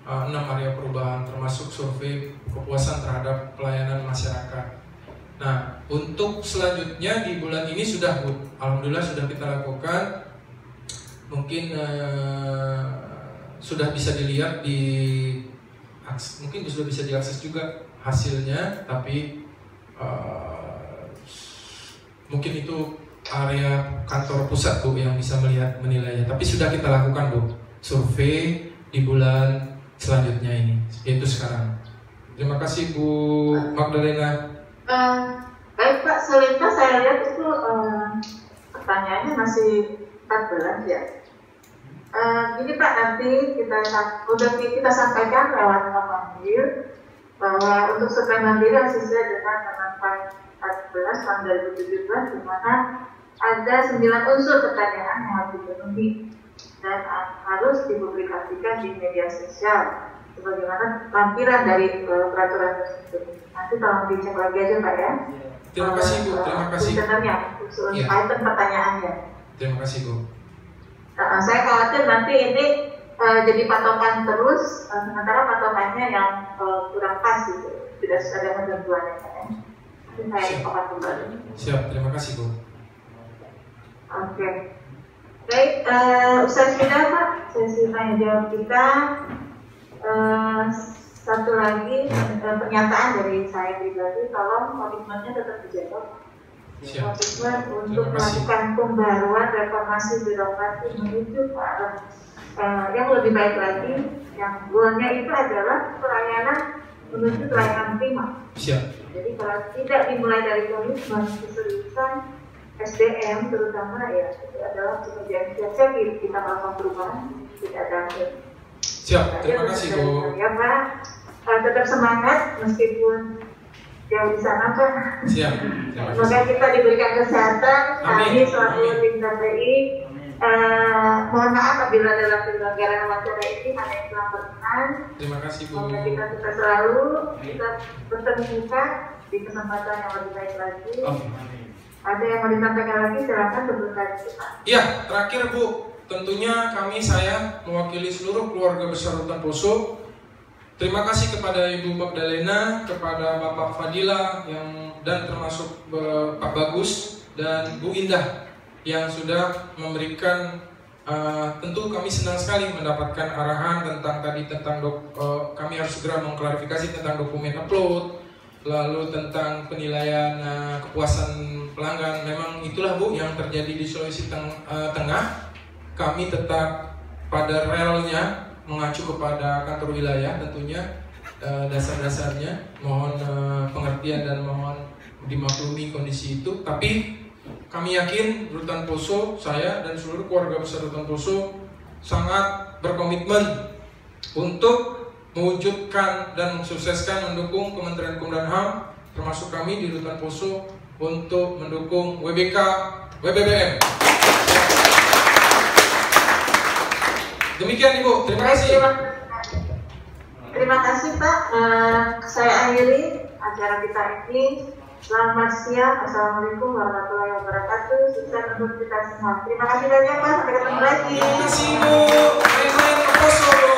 [SPEAKER 2] 6 area perubahan, termasuk survei kepuasan terhadap pelayanan masyarakat. Nah untuk selanjutnya di bulan ini sudah Bu, alhamdulillah sudah kita lakukan. Mungkin sudah bisa dilihat mungkin sudah bisa diakses juga hasilnya, tapi mungkin itu area kantor pusat Bu yang bisa menilainya. Tapi sudah kita lakukan Bu, survei di bulan selanjutnya ini, yaitu sekarang. Terima kasih Bu Magdalena.
[SPEAKER 3] Baik Pak, selanjutnya saya lihat itu pertanyaannya masih 14 ya. Gini Pak, nanti kita sampaikan lewat mandiri bahwa untuk survei mandiri yang sesuai dengan Kemenpan 14 tahun 2017, di mana ada 9 unsur pertanyaan yang harus dipenuhi dan harus dipublikasikan di media sosial sebagaimana lampiran dari peraturan tersebut. Nanti tolong dicek lagi aja Pak ya.
[SPEAKER 2] Terima kasih Bu, terima kasih.
[SPEAKER 3] Unsur item pertanyaannya.
[SPEAKER 2] Terima kasih Bu.
[SPEAKER 3] Saya khawatir nanti ini jadi patokan terus, sementara patokannya yang kurang pas gitu, tidak ada ketentuannya ya. Nanti saya infokan kembali.
[SPEAKER 2] Siap, terima kasih Bu.
[SPEAKER 3] Oke. Baik, usai sudah Pak sesi tanya jawab kita. Satu lagi pernyataan dari saya pribadi, tolong komitmennya tetap dijaga. Komitmen untuk melakukan pembaruan reformasi birokrasi menuju ke arah yang lebih baik lagi, yang goalnya itu adalah pelayanan menuju pelayanan prima. Jadi kalau tidak dimulai dari komitmen keseriusan SDM terutama ya, itu adalah pekerjaan siap-siap kita melakukan perubahan tidak ada akhir.
[SPEAKER 2] Siap, terima kasih Bu.
[SPEAKER 3] Ya Pak, tetap semangat meskipun jauh di sana Pak.
[SPEAKER 2] Siap.
[SPEAKER 3] Semoga kita diberikan kesehatan. Kami selaku tim KPI mohon maaf apabila dalam penyelenggaraan acara ini ada yang kurang berkenan.
[SPEAKER 2] Terima kasih Bu.
[SPEAKER 3] Semoga kita selalu kita bertemu muka di kesempatan yang lebih baik lagi. Ada yang mau disampaikan lagi, silakan sebelum lanjut Pak.
[SPEAKER 2] Iya, terakhir Bu, tentunya saya mewakili seluruh keluarga besar Rutan Poso. Terima kasih kepada Ibu Magdalena, kepada Bapak Fadila dan termasuk Pak Bagus dan Bu Indah yang sudah memberikan. Tentu kami senang sekali mendapatkan arahan tentang kami harus segera mengklarifikasi tentang dokumen upload, lalu tentang penilaian kepuasan pelanggan. Memang itulah Bu yang terjadi di Sulawesi Tengah. Kami tetap pada relnya, mengacu kepada kantor wilayah tentunya dasar-dasarnya. Mohon pengertian dan mohon dimaklumi kondisi itu. Tapi kami yakin Rutan Poso, saya dan seluruh keluarga besar Rutan Poso sangat berkomitmen untuk mewujudkan dan mensukseskan mendukung Kementerian Hukum dan HAM, termasuk kami di Rutan Poso untuk mendukung WBK WBBM. Demikian Ibu, terima kasih.
[SPEAKER 3] Terima kasih Pak. Saya akhiri acara kita ini. Selamat siang. Assalamualaikum warahmatullahi wabarakatuh. Sukses untuk kita semua. Terima kasih banyak Pak. Sampai ketemu lagi.
[SPEAKER 2] Terima kasih Ibu. Assalamualaikum.